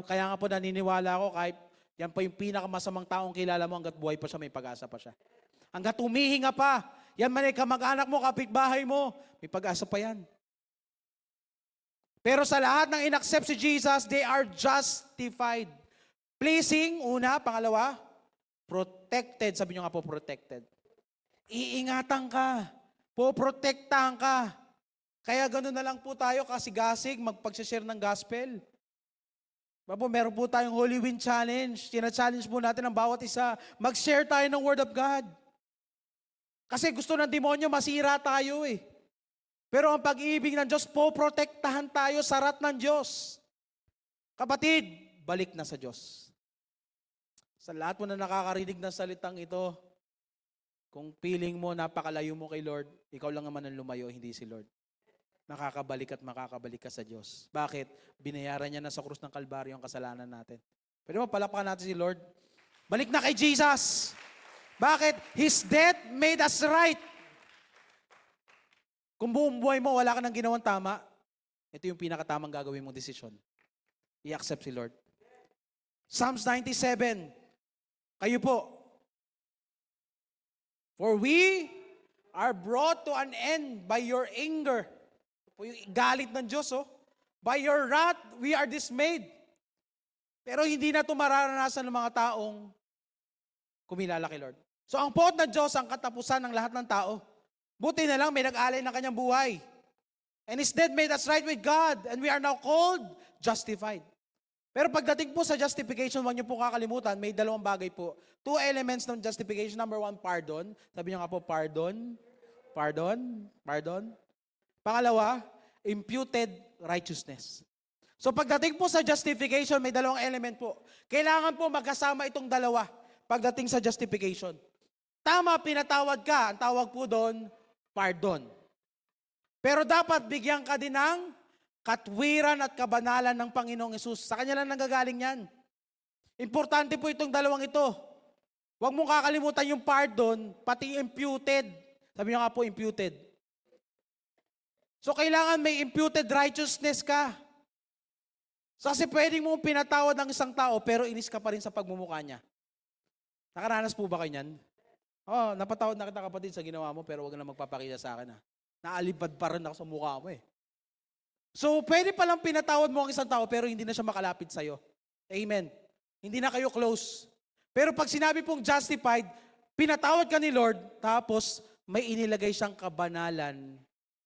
Speaker 1: Kaya nga po naniniwala ako kahit yan pa yung pinakamasamang taong kilala mo, hanggat buhay pa siya, may pag-asa pa siya. Hanggat humihinga pa, yan man ay kamag-anak mo, kapitbahay mo, may pag-asa pa yan. Pero sa lahat ng inaccept si Jesus, they are justified. Pleasing, una. Pangalawa, protected. Sabi nyo nga po, protected. Iingatan ka. Poprotektahan ka. Kaya ganoon na lang po tayo kasigasig magpag-share ng gospel. Bapo, meron po tayong Holy Wind Challenge. Tina-challenge po natin ang bawat isa. Mag-share tayo ng Word of God. Kasi gusto ng demonyo, masira tayo eh. Pero ang pag-ibig ng Diyos, poprotektahan tayo sa wrath ng Diyos. Kapatid, balik na sa Diyos. Sa lahat mo na nakakarinig ng salitang ito, kung feeling mo, napakalayo mo kay Lord, ikaw lang naman ang lumayo, hindi si Lord. Nakakabalik at makakabalik ka sa Diyos. Bakit? Binayaran niya na sa krus ng Kalbaryo ang kasalanan natin. Pwede mo palakpakan natin si Lord? Balik na kay Jesus. Bakit? His death made us right. Kung buong buhay mo, wala ka nang ginawang tama, ito yung pinakatamang gagawin mong desisyon. I-accept si Lord. Psalms 97. Kayo po. For we are brought to an end by your anger. Po yung galit ng Diyos, oh. By your wrath, we are dismayed. Pero hindi na ito mararanasan ng mga taong kumilala kay Lord. So ang poot ng Diyos, ang katapusan ng lahat ng tao. Buti na lang may nag-alay ng kanyang buhay. And His death made us right with God. And we are now called justified. Pero pagdating po sa justification, huwag niyo po kakalimutan, may dalawang bagay po. Two elements ng justification. Number one, pardon. Sabi niyo nga po, pardon. Pardon. Pardon. Pangalawa, imputed righteousness. So pagdating po sa justification, may dalawang element po. Kailangan po magkasama itong dalawa pagdating sa justification. Tama, pinatawad ka. Ang tawag po doon, pardon. Pero dapat bigyan ka din ng katwiran at kabanalan ng Panginoong Hesus. Sa Kanya lang nanggagaling yan. Importante po itong dalawang ito. Huwag mong kakalimutan yung pardon, pati imputed. Sabi niyo nga po, imputed. So kailangan may imputed righteousness ka. Kasi pwedeng mong pinatawad ng isang tao, pero inis ka pa rin sa pagmumukha niya. Nakaranas po ba kayo niyan? Oh, napatawad na kita kapatid sa ginawa mo, pero wag na magpapakita sa akin. Naalipad pa rin ako sa mukha mo eh. So, pwede palang pinatawad mo ang isang tao, pero hindi na siya makalapit sa'yo. Amen. Hindi na kayo close. Pero pag sinabi pong justified, pinatawad ka ni Lord, tapos may inilagay siyang kabanalan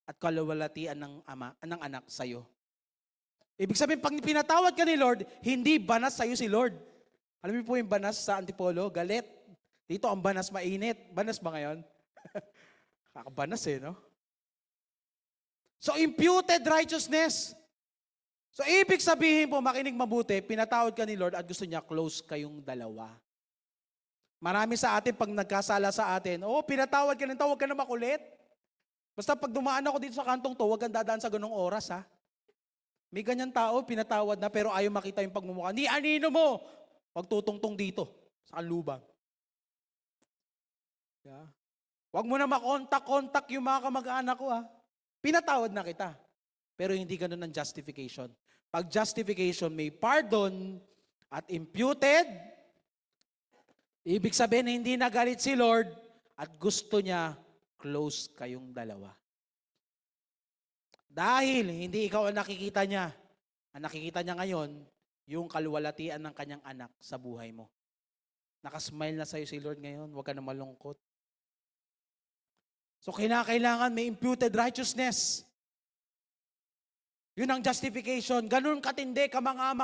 Speaker 1: at kaluwalhatian ng anak sa'yo. Ibig sabihin, pag pinatawad ka ni Lord, hindi banas sa'yo si Lord. Alam niyo po yung banas sa Antipolo? Galit. Dito ang banas mainit. Banas ba ngayon? Kakabanas no? So, imputed righteousness. So, ibig sabihin po, makinig mabuti, pinatawad ka ni Lord at gusto niya close kayong dalawa. Marami sa atin, pag nagkasala sa atin, pinatawad ka ng tao, huwag ka na makulit. Basta pag dumaan ako dito sa kantong to, huwag kang dadaan sa ganong oras, ha? May ganyan tao, pinatawad na, pero ayaw makita yung pagmumukha. Ni anino mo, huwag tutungtong dito, sa kanlubang. Yeah. Huwag mo na makontak-kontak yung mga kamag-anak ko, ha. Pinatawad na kita. Pero hindi ganun ang justification. Pag justification, may pardon at imputed, ibig sabihin hindi nagalit si Lord at gusto niya close kayong dalawa. Dahil hindi ikaw ang nakikita niya. Ang nakikita niya ngayon, yung kaluwalhatian ng kanyang anak sa buhay mo. Nakasmile na sa'yo si Lord ngayon, huwag ka na malungkot. So kailangan may imputed righteousness. Yun ang justification. Ganun katindi ka mga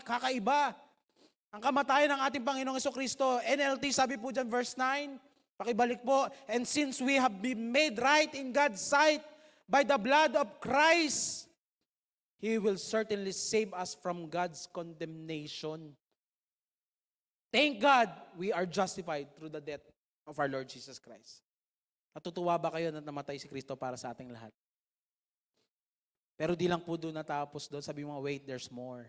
Speaker 1: kakaiba. Ang kamatayan ng ating Panginoong Jesucristo. NLT sabi po dyan verse 9. Pakibalik po. And since we have been made right in God's sight by the blood of Christ, He will certainly save us from God's condemnation. Thank God we are justified through the death of our Lord Jesus Christ. Natutuwa ba kayo na namatay si Kristo para sa ating lahat? Pero di lang po doon natapos doon. Sabi mo, wait, there's more.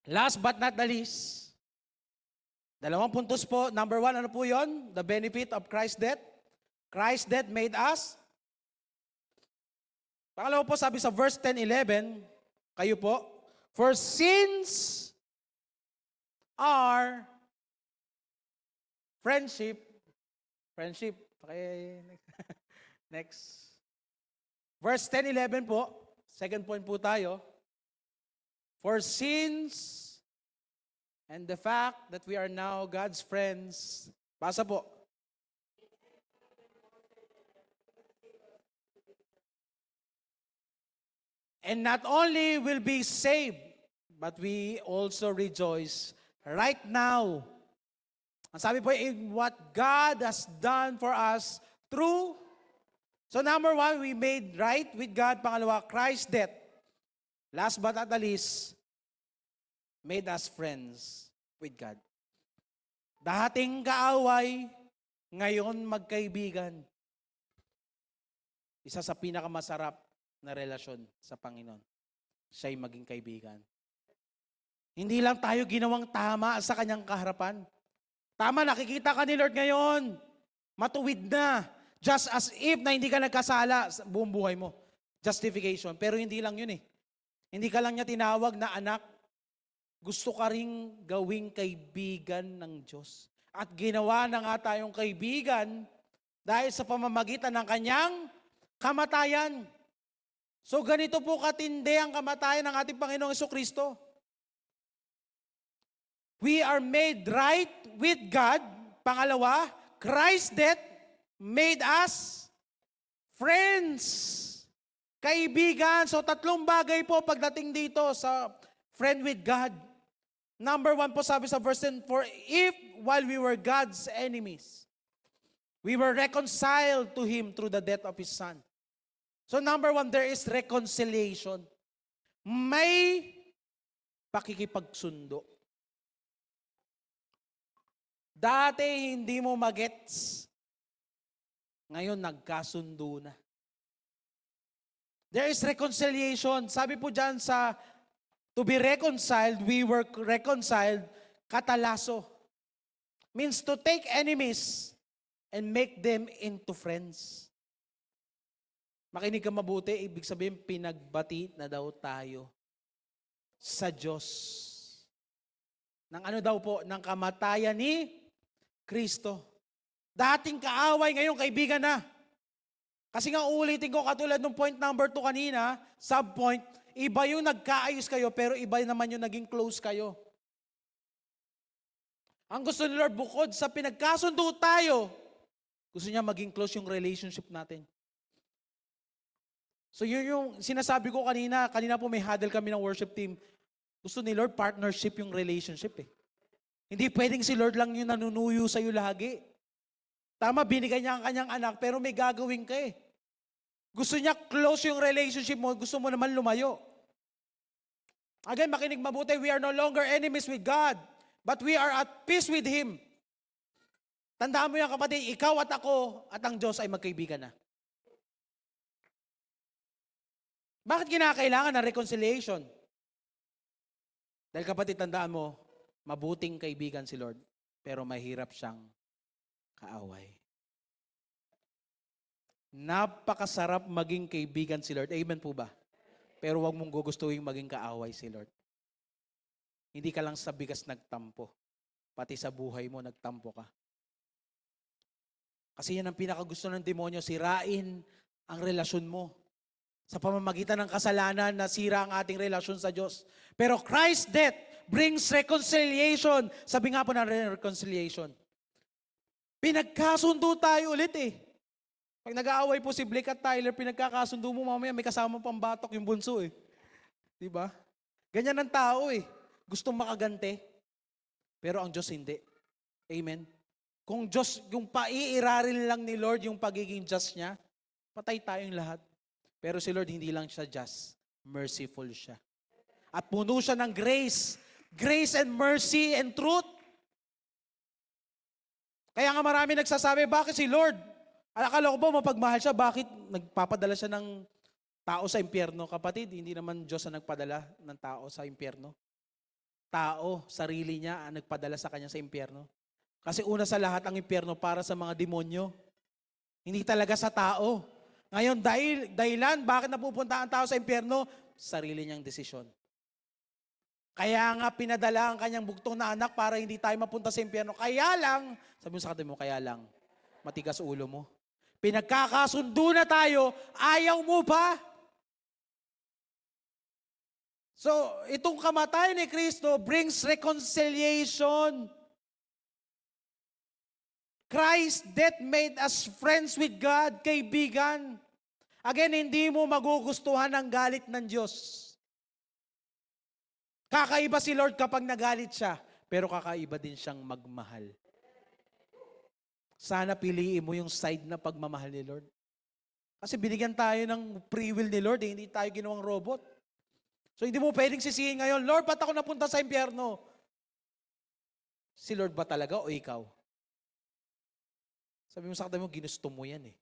Speaker 1: Last but not the least, 2 puntos po. Number 1, ano po yon? The benefit of Christ's death. Christ's death made us. Pangalawa po, sabi sa verse 10-11, kayo po, for sins are friendship. Okay, next. Verse 10-11 po, second point po tayo. For sins and the fact that we are now God's friends. Basa po. And not only will be saved, but we also rejoice right now. Ang sabi po, in what God has done for us through. So number 1, we made right with God. Pangalawa, Christ's death. Last but not the least, made us friends with God. Dating kaaway, ngayon magkaibigan. Isa sa pinakamasarap na relasyon sa Panginoon. Siya'y maging kaibigan. Hindi lang tayo ginawang tama sa kanyang kaharapan. Tama, nakikita ka ni Lord ngayon. Matuwid na. Just as if na hindi ka nagkasala sa buong buhay mo. Justification. Pero hindi lang yun eh. Hindi ka lang niya tinawag na anak. Gusto ka ring gawing kaibigan ng Diyos. At ginawa na nga tayong kaibigan dahil sa pamamagitan ng kanyang kamatayan. So ganito po katindi ang kamatayan ng ating Panginoong Jesucristo. We are made right with God. Pangalawa, Christ's death made us friends. Kaibigan. So 3 bagay po pagdating dito sa friend with God. Number 1 po sabi sa verse 10, for if while we were God's enemies, we were reconciled to Him through the death of His Son. So number 1, there is reconciliation. May pakikipagsundo. Dati hindi mo magets. Ngayon nagkasundo na. There is reconciliation. Sabi po dyan sa to be reconciled, we were reconciled, katalaso. Means to take enemies and make them into friends. Makinig ka mabuti, ibig sabihin pinagbati na daw tayo sa Diyos. Ng ano daw po? Ng kamatayan ni Kristo. Dating kaaway, ngayon kaibigan na. Kasi nga ulitin ko katulad ng point number 2 kanina, subpoint, iba yung nagkaayos kayo, pero iba naman yung naging close kayo. Ang gusto ni Lord, bukod sa pinagkasundo tayo, gusto niya maging close yung relationship natin. So yun yung sinasabi ko kanina po may huddle kami ng worship team. Gusto ni Lord, partnership yung relationship eh. Hindi pwedeng si Lord lang yung nanunuyo sa'yo lagi. Tama, binigay niya ang kanyang anak, pero may gagawin ka eh. Gusto niya close yung relationship mo, gusto mo naman lumayo. Again, makinig mabuti, we are no longer enemies with God, but we are at peace with Him. Tandaan mo yan kapatid, ikaw at ako at ang Diyos ay magkaibigan na. Bakit kinakailangan ng reconciliation? Dahil kapatid, tandaan mo, mabuting kaibigan si Lord, pero mahirap siyang kaaway. Napakasarap maging kaibigan si Lord. Amen po ba? Pero huwag mong gugustuhin maging kaaway si Lord. Hindi ka lang sa bigas nagtampo. Pati sa buhay mo nagtampo ka. Kasi yan ang pinakagusto ng demonyo, sirain ang relasyon mo. Sa pamamagitan ng kasalanan, nasira ang ating relasyon sa Diyos. Pero Christ's death brings reconciliation. Sabi nga po ng reconciliation. Pinagkasundo tayo ulit eh. Pag nag-aaway po si Blake at Tyler, pinagkakasundo mo mamaya, may kasama pang batok yung bunso eh. Diba? Ganyan ang tao eh. Gustong makagante. Pero ang Diyos hindi. Amen? Kung Diyos, yung paiirarin lang ni Lord yung pagiging just niya, patay tayong lahat. Pero si Lord hindi lang siya just, merciful siya. At puno siya ng grace. Grace and mercy and truth. Kaya nga marami nagsasabi, bakit si Lord? Akala ko ba mapagmahal siya, bakit nagpapadala siya ng tao sa impyerno? Kapatid, hindi naman Diyos ang nagpadala ng tao sa impyerno. Tao, sarili niya ang nagpadala sa kanya sa impyerno. Kasi una sa lahat, ang impyerno para sa mga demonyo. Hindi talaga sa tao. Ngayon, dahilan, bakit napupunta ang tao sa impyerno? Sarili niyang desisyon. Kaya nga pinadala ang kanyang bugtong na anak para hindi tayo mapunta sa impyerno. Kaya lang, sabi mo sa katabi mo, kaya lang, matigas ulo mo. Pinagkakasundo na tayo, ayaw mo pa? So, itong kamatayan ni Kristo brings reconciliation. Christ's death made us friends with God, kaibigan. Again, hindi mo magugustuhan ang galit ng Diyos. Kakaiba si Lord kapag nagalit siya, pero kakaiba din siyang magmahal. Sana piliin mo yung side na pagmamahal ni Lord. Kasi binigyan tayo ng free will ni Lord, hindi tayo ginawang robot. So hindi mo pwedeng sisihin ngayon, Lord, ba't ako napunta sa impyerno? Si Lord ba talaga o ikaw? Sabi mo sa katabi mo, ginusto mo yan eh.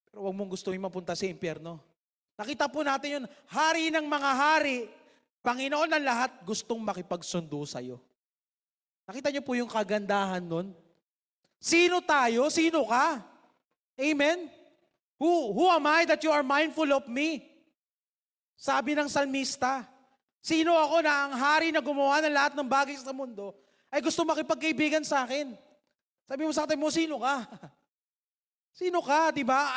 Speaker 1: Pero huwag mong gustuhin mapunta sa impyerno. Nakita po natin yun, hari ng mga hari, Panginoon ng lahat, gustong makipagsundo sa'yo. Nakita niyo po yung kagandahan nun? Sino tayo? Sino ka? Amen? Who am I that you are mindful of me? Sabi ng salmista, sino ako na ang hari na gumawa ng lahat ng bagay sa mundo ay gusto makipagkaibigan sa akin? Sabi mo sa atin mo, sino ka? Sino ka, di ba?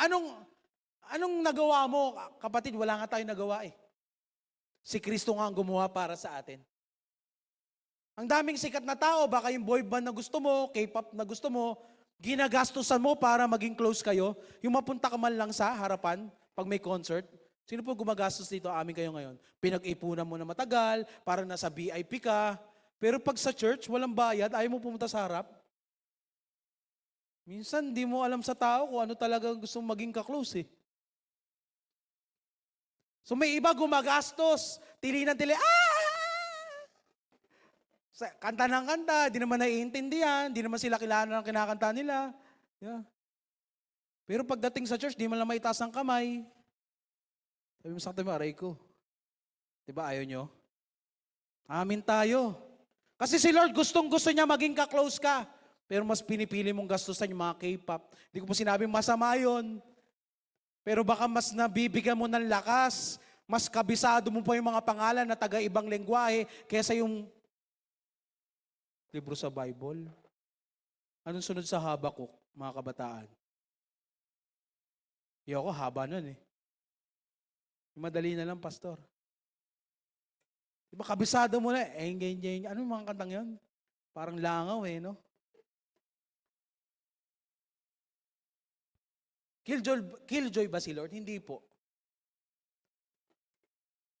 Speaker 1: Anong nagawa mo? Kapatid, wala nga tayong nagawa eh. Si Kristo nga ang gumawa para sa atin. Ang daming sikat na tao, baka yung boy band na gusto mo, K-pop na gusto mo, ginagastusan mo para maging close kayo, yung mapunta ka man lang sa harapan pag may concert. Sino po gumagastos dito? Amin kayo ngayon. Pinag-ipunan mo na matagal, para nasa VIP ka. Pero pag sa church, walang bayad, ayaw mo pumunta sa harap. Minsan, di mo alam sa tao kung ano talaga gusto maging ka-close eh. So may iba gumagastos, tili ng tili, kanta ng kanta, di naman naiintindihan, di naman sila kilala ng kinakanta nila. Yeah. Pero pagdating sa church, di man lang maitaas ang kamay. Sabi mo sa katabi mo, aray ko. Diba ayaw nyo? Amin tayo. Kasi si Lord gustong-gusto niya maging ka-close ka. Pero mas pinipili mong gastusan yung mga K-pop. Hindi ko po sinabing masama yun. Pero baka mas nabibigyan mo ng lakas, mas kabisado mo pa yung mga pangalan na taga-ibang lengguwahe kaysa yung libro sa Bible. Anong sunod sa Habakuk, mga kabataan? Ayoko, haba nun eh. Madali na lang, pastor. Diba kabisado mo na, ano yung mga kantang yun? Parang langaw eh, no? Killjoy ba si Lord? Hindi po.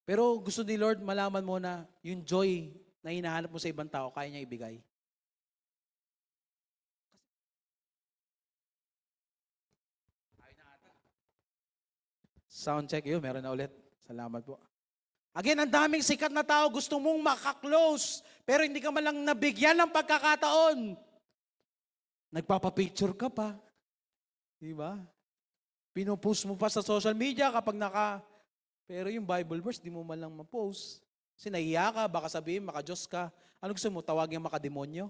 Speaker 1: Pero gusto ni Lord malaman mo na yung joy na hinahanap mo sa ibang tao, kaya niya ibigay. Sound check yun, meron na ulit. Salamat po. Again, ang daming sikat na tao, gusto mong makaklose, pero hindi ka man lang nabigyan ng pagkakataon. Nagpapapicture ka pa. Diba? Pinopost mo pa sa social media kapag pero yung Bible verse, di mo man lang ma-post. Kasi nahiya ka, baka sabihin, maka-Diyos ka. Ano gusto mo, tawagin makademonyo?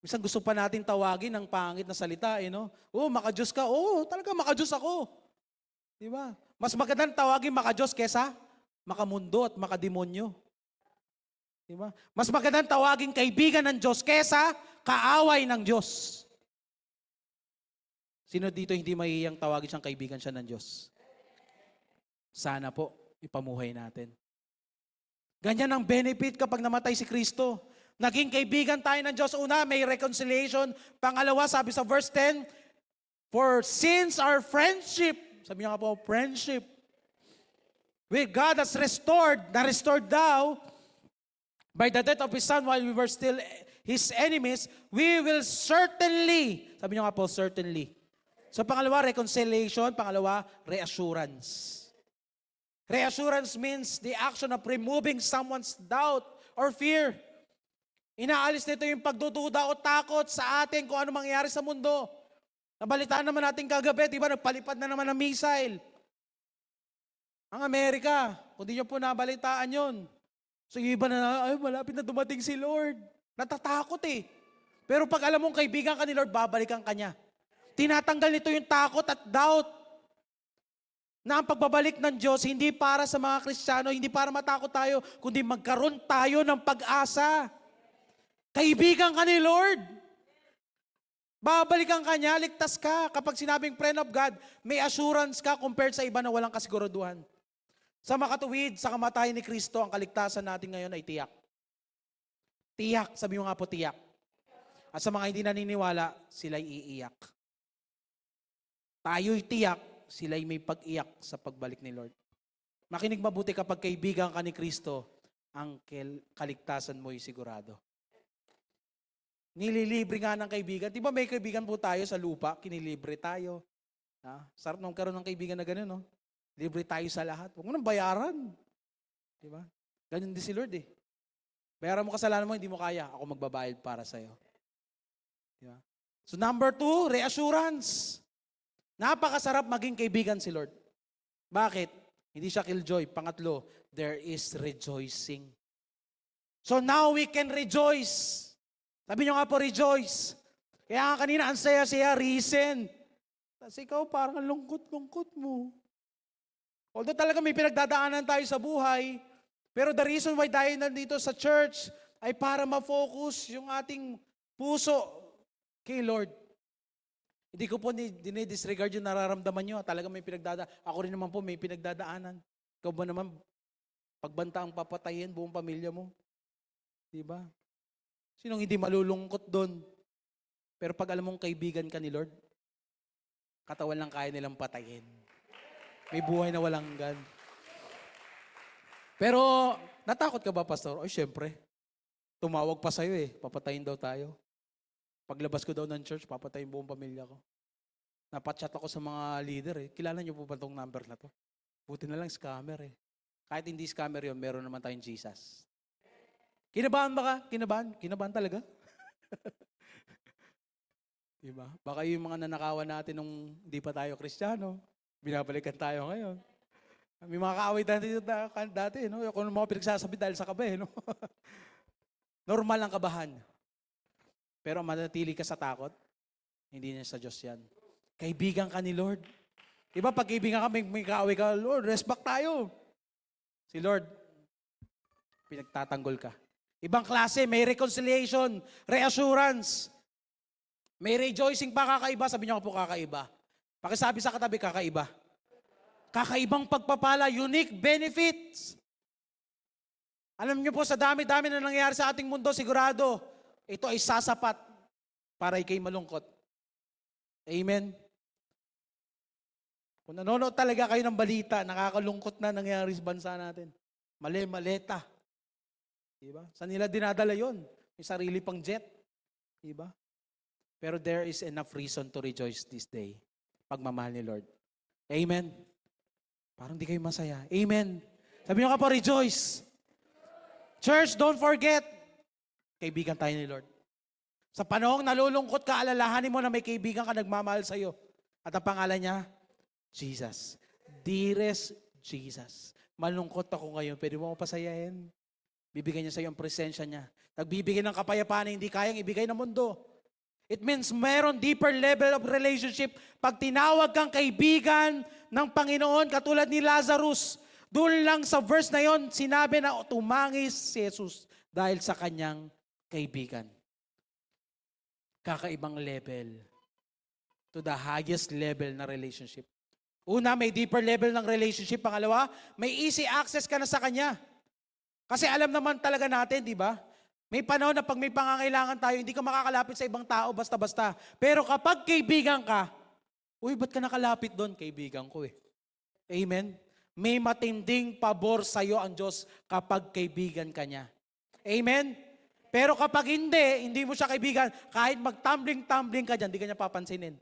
Speaker 1: Minsan gusto pa natin tawagin ng pangit na salita, eh, no? Oh, maka-Diyos ka. Oo, talaga maka-Diyos ako. Di ba? Mas magandang tawagin maka-Diyos kesa makamundo at makademonyo. Di ba? Mas magandang tawagin kaibigan ng Diyos kesa kaaway ng Diyos. Sino dito hindi mahihiyang tawagin siyang kaibigan siya ng Diyos? Sana po, ipamuhay natin. Ganyan ang benefit kapag namatay si Kristo. Naging kaibigan tayo ng Diyos. Una, may reconciliation. Pangalawa, sabi sa verse 10, for since our friendship, sabi niya nga po, friendship, with God has restored, na-restored daw, by the death of His Son while we were still His enemies, we will certainly, sabi niya nga po, certainly. So pangalawa, reconciliation. Pangalawa, reassurance. Reassurance means the action of removing someone's doubt or fear. Inaalis nito yung pagdududa o takot sa atin kung ano mangyayari sa mundo. Nabalitaan naman natin kagabi, di ba? Nagpalipad na naman ng missile. Ang Amerika, kung di nyo po nabalitaan yun. So yung iba na, ay malapit na dumating si Lord. Natatakot eh. Pero pag alam mong kaibigan ka ni Lord, babalikan ka niya. Tinatanggal nito yung takot at doubt. Na ang pagbabalik ng Diyos, hindi para sa mga Kristiyano, hindi para matakot tayo, kundi magkaroon tayo ng pag-asa. Kaibigan ka ni Lord. Babalikan ka niya, ligtas ka. Kapag sinabing friend of God, may assurance ka compared sa iba na walang kasiguraduhan. Sa makatuwid, sa kamatayan ni Kristo, ang kaligtasan natin ngayon ay tiyak. Tiyak, sabi mo nga po tiyak. At sa mga hindi naniniwala, sila'y iiyak. Tayo'y tiyak, sila'y may pag-iyak sa pagbalik ni Lord. Makinig mabuti kapag kaibigan ka ni Kristo, ang kaligtasan mo'y sigurado. Nililibre nga ng kaibigan. Di ba may kaibigan po tayo sa lupa, kinilibre tayo. Sarap nung karoon ng kaibigan na gano'n, no? Libre tayo sa lahat. Huwag mo nang bayaran. Di ba? Ganyan din si Lord eh. Bayaran mo kasalanan mo, hindi mo kaya. Ako magbabayad para sa'yo. Di ba? So number 2, reassurance. Napakasarap maging kaibigan si Lord. Bakit? Hindi siya killjoy. Pangatlo, there is rejoicing. So now we can rejoice. Sabi nyo nga po, rejoice. Kaya nga kanina, ang saya-saya, reason. Tapos ikaw, parang lungkot-lungkot mo. Although talaga may pinagdadaanan tayo sa buhay, pero the reason why tayo nandito sa church ay para ma-focus yung ating puso kay Lord. Hindi ko po dinidisregard yung nararamdaman nyo. Talaga may pinagdadaanan. Ako rin naman po may pinagdadaanan. Ikaw ba naman, pagbanta ang papatayin, buong pamilya mo? Diba? Sinong hindi malulungkot doon? Pero pag alam mong kaibigan ka ni Lord, katawan lang kaya nilang patayin. May buhay na walang hanggan. Pero, natakot ka ba, Pastor? Ay, syempre. Tumawag pa sa'yo eh. Papatayin daw tayo. Paglabas ko daw ng church, papatayin buong pamilya ko. Napachat ako sa mga leader eh. Kilala niyo po ba itong number na to? Buti na lang scammer eh. Kahit hindi scammer yon, meron naman tayong Jesus. Kinabahan ba ka? Kinabahan? Kinabahan talaga? Diba? Baka yung mga nanakawan natin nung hindi pa tayo Kristiyano, binabalikan tayo ngayon. May mga kaaway dati, no? Kung mga pinagsasabi dahil sa kabe, no? Normal ang kabahan. Pero manatili ka sa takot, hindi niya sa Diyos yan. Kaibigan ka ni Lord. Diba pag kaibigan ka, may kaaway ka, Lord, rest back tayo. Si Lord, pinagtatanggol ka. Ibang klase, may reconciliation, reassurance. May rejoicing pa kakaiba, sabi niyo po kakaiba. Pakisabi sa katabi, kakaiba. Kakaibang pagpapala, unique benefits. Alam niyo po, sa dami-dami na nangyayari sa ating mundo, sigurado, ito ay sasapat para ikay malungkot. Amen? Kung nanonood talaga kayo ng balita, nakakalungkot na nangyayari sa bansa natin. Mali-maleta. Diba? Saan nila dinadala yon? May sarili pang jet. Diba? Pero there is enough reason to rejoice this day. Pagmamahal ni Lord. Amen? Parang di kayo masaya. Amen? Sabi nyo ka po, rejoice. Church, don't forget, kaibigan tayo ni Lord. Sa panahong nalulungkot ka, alalahanin mo na may kaibigan ka nagmamahal sa iyo. At ang pangalan niya, Jesus. Dearest Jesus. Malungkot ako ngayon. Pwede mo ako pasayahin? Bibigyan niya sa iyo ang presensya niya. Nagbibigay ng kapayapaan na hindi kayang ibigay ng mundo. It means meron deeper level of relationship. Pag tinawag kang kaibigan ng Panginoon, katulad ni Lazarus, doon lang sa verse na yon, sinabi na tumangis si Jesus dahil sa kanyang kaibigan. Kakaibang level. To the highest level na relationship. Una, may deeper level ng relationship. Pangalawa, may easy access ka na sa Kanya. Kasi alam naman talaga natin, di ba? May panahon na pag may pangangailangan tayo, hindi ka makakalapit sa ibang tao basta-basta. Pero kapag kaibigan ka, uy, ba't ka nakalapit doon? Kaibigan ko eh. Amen? May matinding pabor sa'yo ang Diyos kapag kaibigan ka niya. Amen? Pero kapag hindi mo siya kaibigan, kahit mag-tumbling-tumbling ka dyan, hindi ka niya papansinin.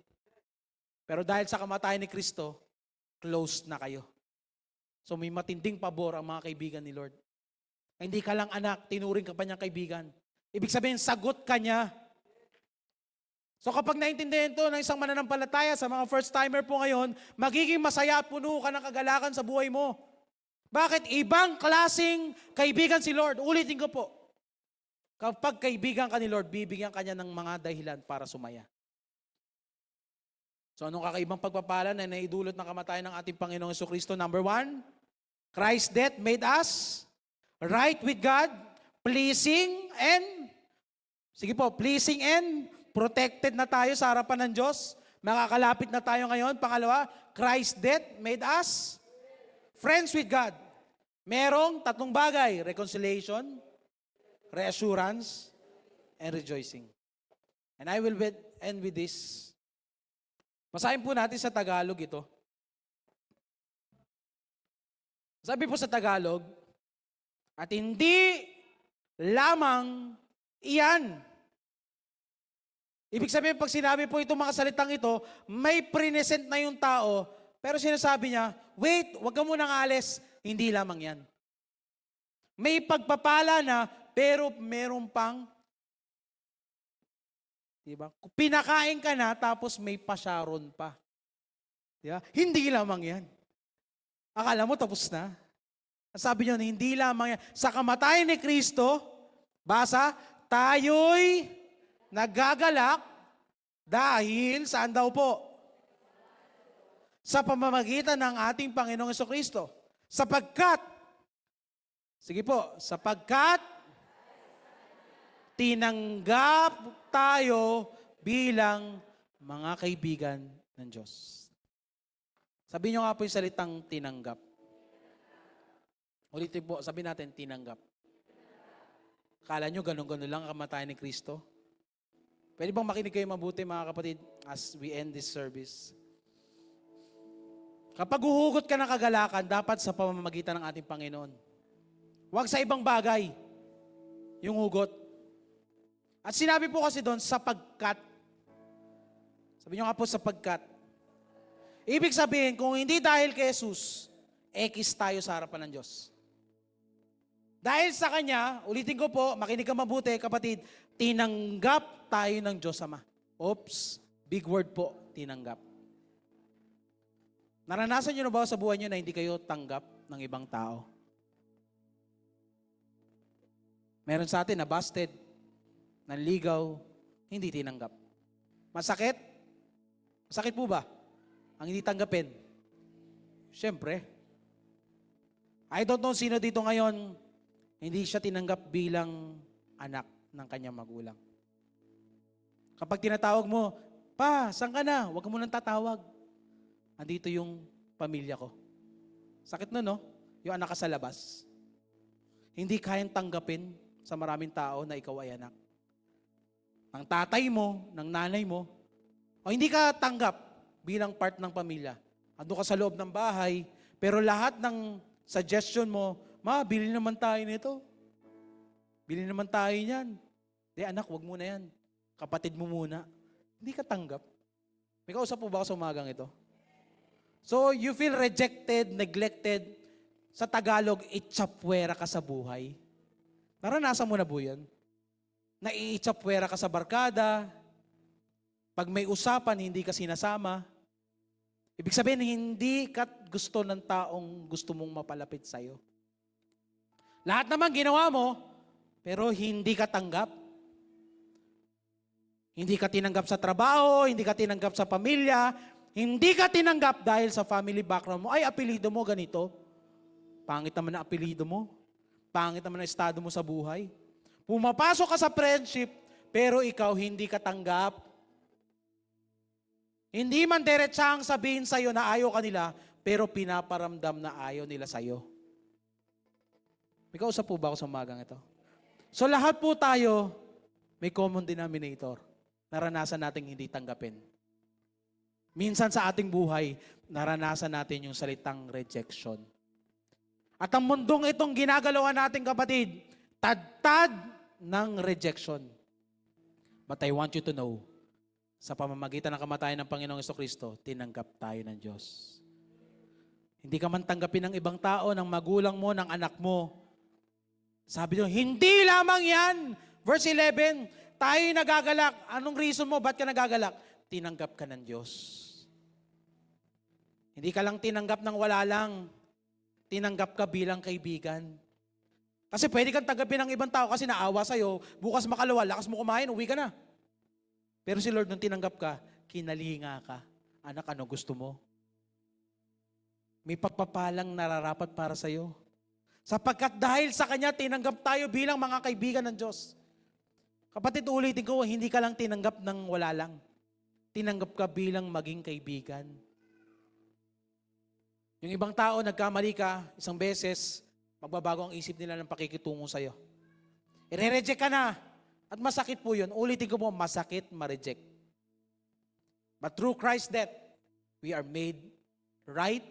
Speaker 1: Pero dahil sa kamatayan ni Kristo, closed na kayo. So may matinding pabor ang mga kaibigan ni Lord. Hindi ka lang anak, tinuring ka pa niyang kaibigan. Ibig sabihin, sagot ka niya. So kapag naintindihan ito ng isang mananampalataya sa mga first-timer po ngayon, magiging masaya at puno ka ng kagalakan sa buhay mo. Bakit? Ibang klaseng kaibigan si Lord. Ulitin ko po. Kapag kaibigan ka ni Lord, bibigyan ka niya ng mga dahilan para sumaya. So anong kakaibang pagpapala na naidulot ng kamatayan ng ating Panginoong Jesucristo? Number 1, Christ's death made us right with God, pleasing and protected na tayo sa harapan ng Diyos. Makakalapit na tayo ngayon. Pangalawa, Christ's death made us friends with God. Merong tatlong bagay: reconciliation, reassurance, and rejoicing. And I will end with this. Basahin po natin sa Tagalog ito. Sabi po sa Tagalog, at hindi lamang iyan. Ibig sabihin, pag sinabi po itong mga salitang ito, may present na yung tao, pero sinasabi niya, wait, wag ka munang alis, hindi lamang yan. May pagpapala na, pero meron pang, diba? Pinakain ka na, tapos may pasyaron pa. Diba? Hindi lamang yan. Akala mo tapos na. Sabi niyo, hindi lamang yan. Sa kamatayan ni Kristo, basa, tayo'y nagagalak dahil saan daw po? Sa pamamagitan ng ating Panginoong Jesucristo. Sapagkat tinanggap tayo bilang mga kaibigan ng Diyos. Sabi niyo nga po yung salitang tinanggap. Ulitin po, sabi natin, tinanggap. Akala nyo, ganun-ganun lang ang kamatayan ni Kristo? Pwede bang makinig kayo mabuti, mga kapatid, as we end this service? Kapag huhugot ka ng kagalakan, dapat sa pamamagitan ng ating Panginoon. Huwag sa ibang bagay yung hugot. At sinabi po kasi doon, sapagkat. Sabi nyo nga po, sapagkat. Ibig sabihin, kung hindi dahil kay Jesus, ekis tayo sa harapan ng Diyos. Dahil sa Kanya, ulitin ko po, makinig ka mabuti, kapatid, tinanggap tayo ng Diyos Ama. Oops, big word po, tinanggap. Naranasan nyo na ba sa buhay nyo na hindi kayo tanggap ng ibang tao? Meron sa atin na busted, nanligaw, hindi tinanggap. Masakit? Masakit po ba ang hindi tanggapin? Siyempre. I don't know sino dito ngayon hindi siya tinanggap bilang anak ng kanyang magulang. Kapag tinatawag mo, pa, saan ka na? Huwag ka munang tatawag. Andito yung pamilya ko. Sakit na, no? Yung anak ka sa labas. Hindi kayang tanggapin sa maraming tao na ikaw ay anak. Ng tatay mo, ng nanay mo, o hindi ka tanggap bilang part ng pamilya. Ando ka sa loob ng bahay, pero lahat ng suggestion mo, ma, bili naman tayo nito. Bili naman tayo niyan. Di anak, wag muna yan. Kapatid mo muna. Hindi ka tanggap. May kausap po ba ako sa umagang ito? So, you feel rejected, neglected. Sa Tagalog, itchapwera ka sa buhay. Naranasan mo na po yan? Naiitsapwera ka sa barkada. Pag may usapan, hindi ka sinasama. Ibig sabihin, hindi ka gusto ng taong gusto mong mapalapit sa'yo. Lahat naman ginawa mo, pero hindi ka tanggap. Hindi ka tinanggap sa trabaho, hindi ka tinanggap sa pamilya, hindi ka tinanggap dahil sa family background mo. Ay, apelido mo ganito. Pangit naman ang apelido mo. Pangit naman ang estado mo sa buhay. Pumapasok ka sa friendship, pero ikaw hindi ka tanggap. Hindi man diretsahang sabihin sa'yo na ayaw ka nila, pero pinaparamdam na ayaw nila sa'yo. May kausap po ba ako sa umagang ito? So lahat po tayo may common denominator. Naranasan nating hindi tanggapin. Minsan sa ating buhay, naranasan natin yung salitang rejection. At ang mundong itong ginagalawan natin, kapatid, tad-tad ng rejection. But I want you to know, sa pamamagitan ng kamatayan ng Panginoong Jesucristo, tinanggap tayo ng Diyos. Hindi ka man tanggapin ng ibang tao, ng magulang mo, ng anak mo. Sabi niyo, hindi lamang yan. Verse 11, tayo nagagalak. Anong reason mo? Ba't ka nagagalak? Tinanggap ka ng Diyos. Hindi ka lang tinanggap ng wala lang. Tinanggap ka bilang kaibigan. Kasi pwede kang tanggapin ng ibang tao kasi naawa sa'yo, bukas makalawa, lakas mo kumain, uwi ka na. Pero si Lord, nung tinanggap ka, kinalinga ka. Anak, ano gusto mo? May pagpapalang nararapat para sa'yo. Sapagkat dahil sa Kanya, tinanggap tayo bilang mga kaibigan ng Diyos. Kapatid, ulitin ko, hindi ka lang tinanggap ng wala lang. Tinanggap ka bilang maging kaibigan. Yung ibang tao, nagkamali ka, isang beses, magbabago ang isip nila ng pakikitungo sa'yo. I-reject ka na. At masakit po yun. Ulitin ko po, masakit, ma-reject. But through Christ's death, we are made right.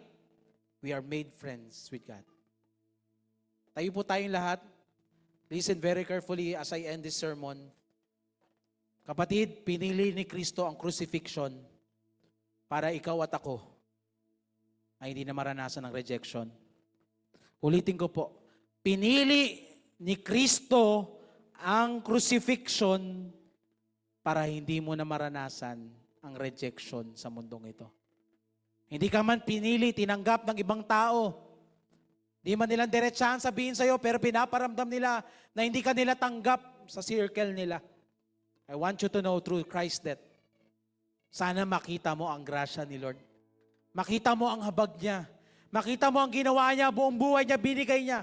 Speaker 1: We are made friends with God. Tayo po tayong lahat. Listen very carefully as I end this sermon. Kapatid, pinili ni Kristo ang crucifixion para ikaw at ako ay hindi na maranasan ng rejection. Ulitin ko po, pinili ni Kristo ang crucifixion para hindi mo na maranasan ang rejection sa mundong ito. Hindi ka man pinili, tinanggap ng ibang tao. Hindi man nilang diretsahan sabihin sa'yo, pero pinaparamdam nila na hindi ka nila tanggap sa circle nila. I want you to know through Christ's death, sana makita mo ang grasya ni Lord. Makita mo ang habag niya. Makita mo ang ginawa niya, buong buhay niya, binigay niya.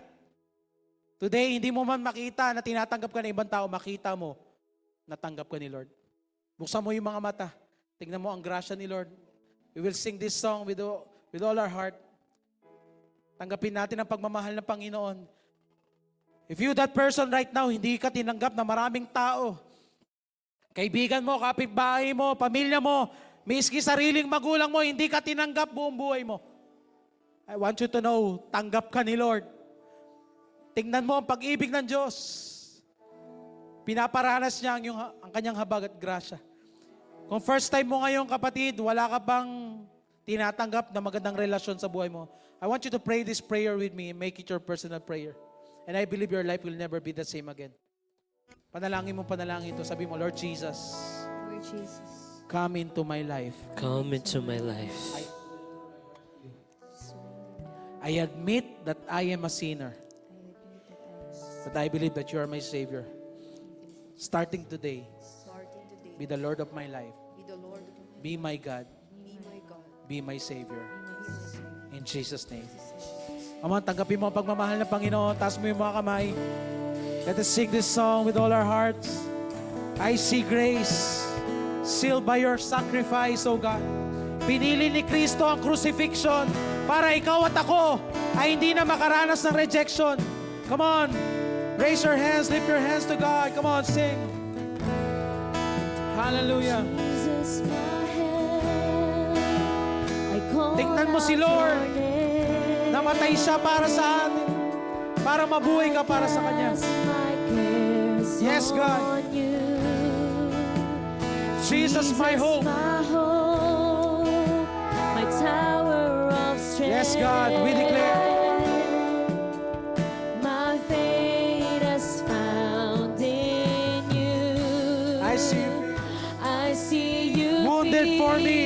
Speaker 1: Today, hindi mo man makita na tinatanggap ka ng ibang tao, makita mo, natanggap ka ni Lord. Buksan mo yung mga mata. Tingnan mo ang grasya ni Lord. We will sing this song with all our heart. Tanggapin natin ang pagmamahal ng Panginoon. If you, that person right now, hindi ka tinanggap na maraming tao, kaibigan mo, kapitbahay mo, pamilya mo, miski sariling magulang mo, hindi ka tinanggap buong buhay mo. I want you to know, tanggap ka ni Lord. Tingnan mo ang pag-ibig ng Diyos. Pinaparanas niya ang kanyang habag at grasya. Kung first time mo ngayon, kapatid, wala ka bang tinatanggap na magandang relasyon sa buhay mo, I want you to pray this prayer with me and make it your personal prayer. And I believe your life will never be the same again. Panalangin to. Sabi mo, Lord Jesus,
Speaker 2: Lord Jesus,
Speaker 1: come into my life.
Speaker 3: Come into my life.
Speaker 1: I admit that I am a sinner. But I believe that you are my Savior. Starting today, be the Lord of my life.
Speaker 2: be the Lord of my
Speaker 1: Be my God.
Speaker 2: be my God,
Speaker 1: Be my Savior.
Speaker 2: be my Savior.
Speaker 1: In Jesus' name. Ama, tanggapin mo ang pagmamahal ng Panginoon. Taas mo yung mga kamay. Let us sing this song with all our hearts. I see grace sealed by your sacrifice, O God. Pinili ni Kristo ang crucifixion para ikaw at ako ay hindi na makaranas ng rejection. Come on. Raise your hands, lift your hands to God. Come on, sing. Hallelujah.
Speaker 4: Jesus, my help. I call
Speaker 1: Tingnan mo si
Speaker 4: out
Speaker 1: Lord.
Speaker 4: your name.
Speaker 1: Namatay siya para sa atin. Para mabuhay ka para sa Kanya.
Speaker 4: Cast my cares
Speaker 1: Yes, God.
Speaker 4: on you.
Speaker 1: Jesus, my hope.
Speaker 4: My hope, my tower of strength.
Speaker 1: Yes, God, we declare.
Speaker 4: My fate is found in you.
Speaker 1: I see you.
Speaker 4: I see you
Speaker 1: Wounded for me.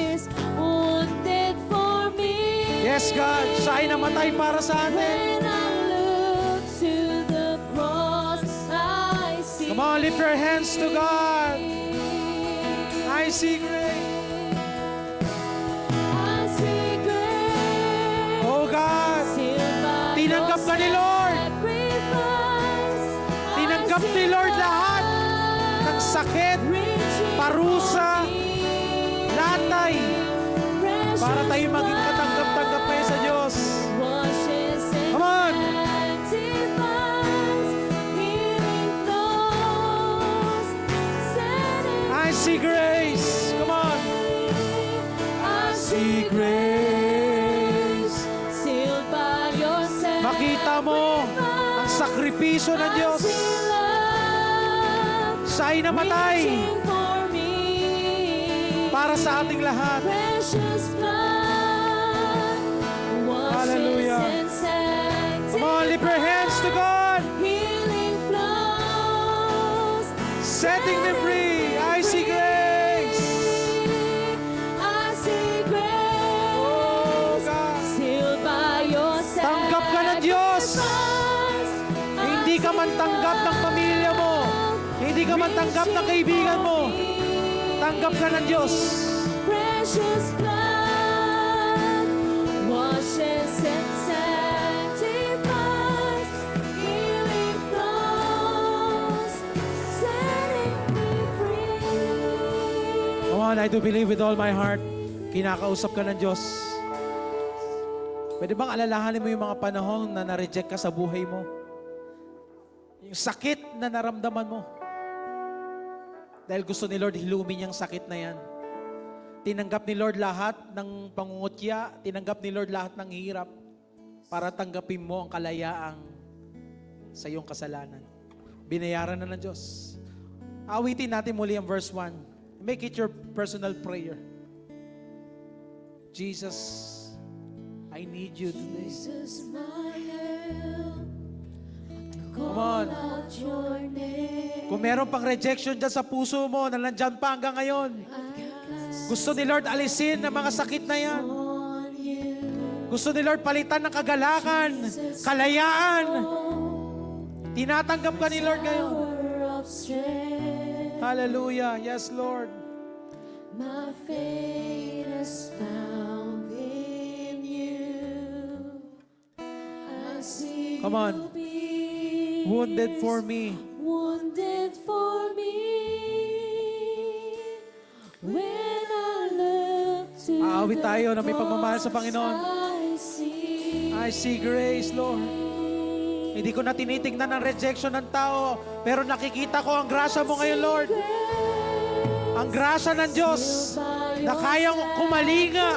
Speaker 4: pierced, wounded for me.
Speaker 1: Yes, God. Siya ay namatay para sa atin.
Speaker 4: When I look
Speaker 1: on, lift your hands to God. I see grace.
Speaker 4: I see grace.
Speaker 1: Oh God,
Speaker 4: Sealed by
Speaker 1: tinanggap ka ni Lord.
Speaker 4: sacrifice.
Speaker 1: Tinanggap ni Lord lahat ng sakit, parusa, latay, para tayo maging katanggap-tanggap kayo sa Diyos. Come on. I see grace. Come on. I see grace.
Speaker 4: Sealed by your
Speaker 1: Makita mo ang sakripisyo ng Diyos. Siya'y namatay para sa ating lahat.
Speaker 4: Precious blood
Speaker 1: Hallelujah.
Speaker 4: washes and
Speaker 1: Come on, lift your hands to God.
Speaker 4: healing flows.
Speaker 1: Setting me free. I see grace.
Speaker 4: I see grace.
Speaker 1: Oh God.
Speaker 4: Sealed by your
Speaker 1: Tanggap ka ng Diyos.
Speaker 4: sacrifice.
Speaker 1: Hindi ka man tanggap ng pamilya mo. Hindi ka man tanggap ng kaibigan mo. Tanggap ka ng Diyos.
Speaker 4: Precious blood washes and sanctifies. Healing flows, setting me free.
Speaker 1: Come on, I do believe with all my heart. Kinakausap ka ng Diyos. Pwede bang alalahanin mo yung mga panahon na na-reject ka sa buhay mo? Yung sakit na naramdaman mo. Dahil gusto ni Lord hilumin yung sakit na yan. Tinanggap ni Lord lahat ng pangungutya, tinanggap ni Lord lahat ng hirap para tanggapin mo ang kalayaang sa iyong kasalanan. Binayaran na ng Diyos. Awitin natin muli ang verse 1. Make it your personal prayer. Jesus, I need you today.
Speaker 4: Jesus, my help.
Speaker 1: Come on.
Speaker 4: Out your name.
Speaker 1: Kung meron pang rejection dyan sa puso mo na nandyan pa hanggang ngayon, gusto ni Lord alisin ang mga sakit na yan.
Speaker 4: On you.
Speaker 1: Gusto ni Lord palitan ng kagalakan, kalayaan. Tinatanggap ka ni Lord ngayon.
Speaker 4: Power of strength.
Speaker 1: Hallelujah. Yes, Lord.
Speaker 4: My faith is found in you. I see
Speaker 1: Come on.
Speaker 4: you be
Speaker 1: Wounded for me.
Speaker 4: wounded for me. When I look to
Speaker 1: Aawit
Speaker 4: the
Speaker 1: tayo na may pagmamahal sa Panginoon. I see grace, Lord. Hindi ko na tinitingnan ang rejection ng tao, pero nakikita ko ang grasya mo ngayon, Lord. Ang grasya ng Diyos na kayang kumalinga,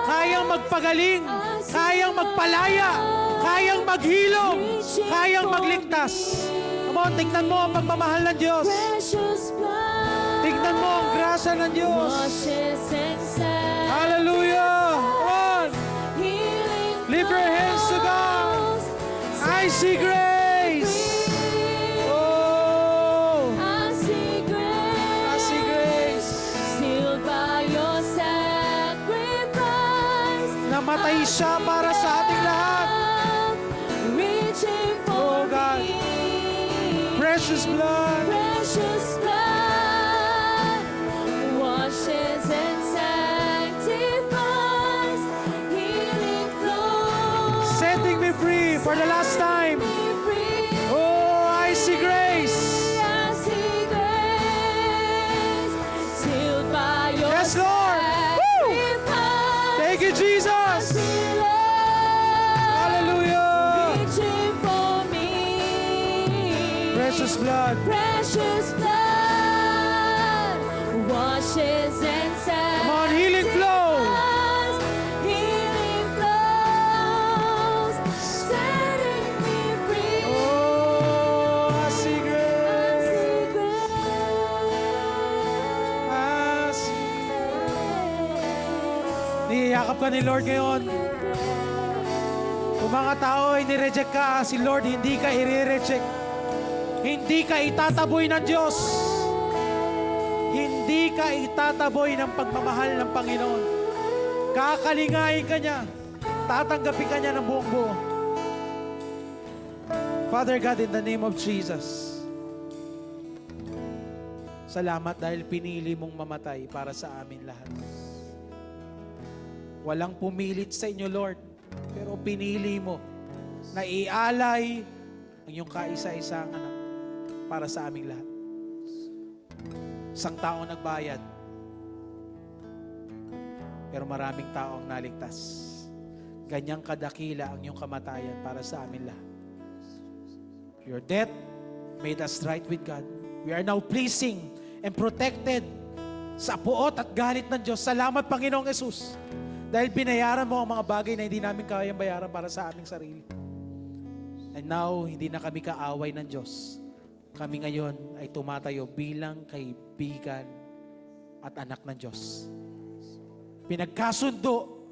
Speaker 1: kayang magpagaling, kayang magpalaya, kayang maghilom, kayang magligtas. Come on, tingnan mo ang pagmamahal ng Diyos.
Speaker 4: Precious blood
Speaker 1: Tingnan mo ang grasya ng Diyos.
Speaker 4: washes and sanctifies.
Speaker 1: Hallelujah! Come on!
Speaker 4: Healing
Speaker 1: Lift your hands to God.
Speaker 4: flows.
Speaker 1: I see grace. Oh,
Speaker 4: I see grace.
Speaker 1: I see grace.
Speaker 4: Sealed by your sacrifice.
Speaker 1: Namatay siya para sa ating lahat.
Speaker 4: Reaching
Speaker 1: Oh,
Speaker 4: for
Speaker 1: God.
Speaker 4: me.
Speaker 1: Precious blood.
Speaker 4: Precious blood washes and sanctifies. Healing flows.
Speaker 1: Setting me free for the last time.
Speaker 4: Me free.
Speaker 1: Oh, I see grace.
Speaker 4: I see grace. Sealed by your
Speaker 1: Yes, Lord. Woo.
Speaker 4: sacrifice.
Speaker 1: Thank you, Jesus.
Speaker 4: See love
Speaker 1: Hallelujah.
Speaker 4: reaching for me.
Speaker 1: Precious blood.
Speaker 4: Precious blood washes and
Speaker 1: Come on, healing flow.
Speaker 4: sanctifies. Healing flows, setting me free.
Speaker 1: Oh, I see
Speaker 4: I
Speaker 1: grace.
Speaker 4: see grace.
Speaker 1: I see. Niyayakap ka ni Lord ngayon. Kung mga tao ay nireject ka, si Lord hindi ka i-reject. Hindi ka itataboy ng Diyos. Hindi ka itataboy ng pagmamahal ng Panginoon. Kakalingayin ka niya. Tatanggapin ka niya ng buong buo. Father God, in the name of Jesus, Salamat dahil pinili mong mamatay para sa amin lahat. Walang pumilit sa inyo, Lord, pero pinili mo na ialay ang iyong kaisa-isang anak para sa aming lahat. Isang taong nagbayad, pero maraming taong naligtas. Ganyang kadakila ang iyong kamatayan para sa amin lahat. Your death made us right with God. We are now pleasing and protected sa puot at galit ng Diyos. Salamat, Panginoong Yesus. Dahil binayaran mo ang mga bagay na hindi namin kayang bayaran para sa aming sarili. And now, hindi na kami kaaway ng Diyos. Kami ngayon ay tumatayo bilang kaibigan at anak ng Diyos. Pinagkasundo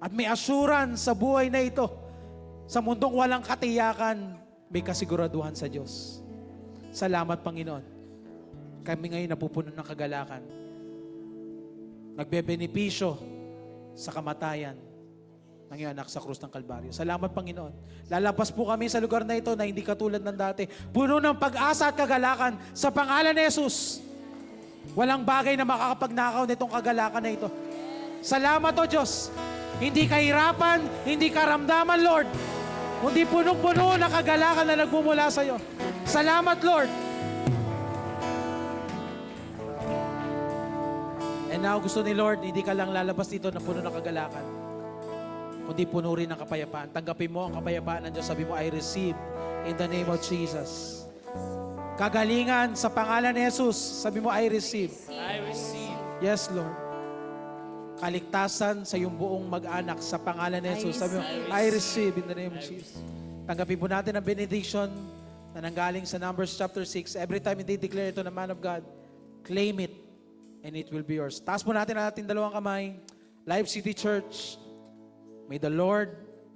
Speaker 1: at may assurance sa buhay na ito. Sa mundong walang katiyakan, may kasiguraduhan sa Diyos. Salamat, Panginoon. Kami ngayon napupuno ng kagalakan. Nagbebenepisyo sa kamatayan ng iyong anak sa krus ng Kalbaryo. Salamat, Panginoon. Lalabas po kami sa lugar na ito na hindi katulad ng dati. Puno ng pag-asa at kagalakan sa pangalan ni Jesus. Walang bagay na makakapagnakaw nitong kagalakan na ito. Salamat, O Diyos. Hindi kahirapan, hindi karamdaman, Lord. Kundi punong-puno na kagalakan na nagmumula sa iyo. Salamat, Lord. And now, gusto ni Lord, hindi ka lang lalabas dito na puno ng kagalakan, kundi puno rin ng kapayapaan. Tanggapin mo ang kapayapaan ng Diyos. Sabi mo, I receive in the name of Jesus. Kagalingan sa pangalan ni Jesus. Sabi mo, I receive.
Speaker 3: I receive.
Speaker 1: Yes, Lord. Kaligtasan sa iyong buong mag-anak sa pangalan ni Jesus. Sabi mo, I receive in the name of Jesus. Tanggapin po natin ang benediction na nanggaling sa Numbers chapter 6. Every time hindi declare ito ng man of God, claim it and it will be yours. Taas po natin ang ating dalawang kamay. Life City Church, may the Lord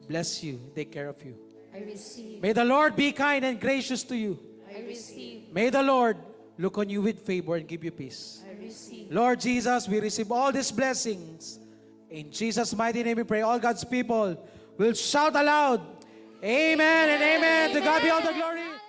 Speaker 1: bless you, take care of you.
Speaker 2: I receive.
Speaker 1: May the Lord be kind and gracious to you.
Speaker 2: I receive.
Speaker 1: May the Lord look on you with favor and give you peace.
Speaker 2: I receive.
Speaker 1: Lord Jesus, we receive all these blessings. In Jesus' mighty name we pray. All God's people will shout aloud, Amen and Amen. To God be all the glory.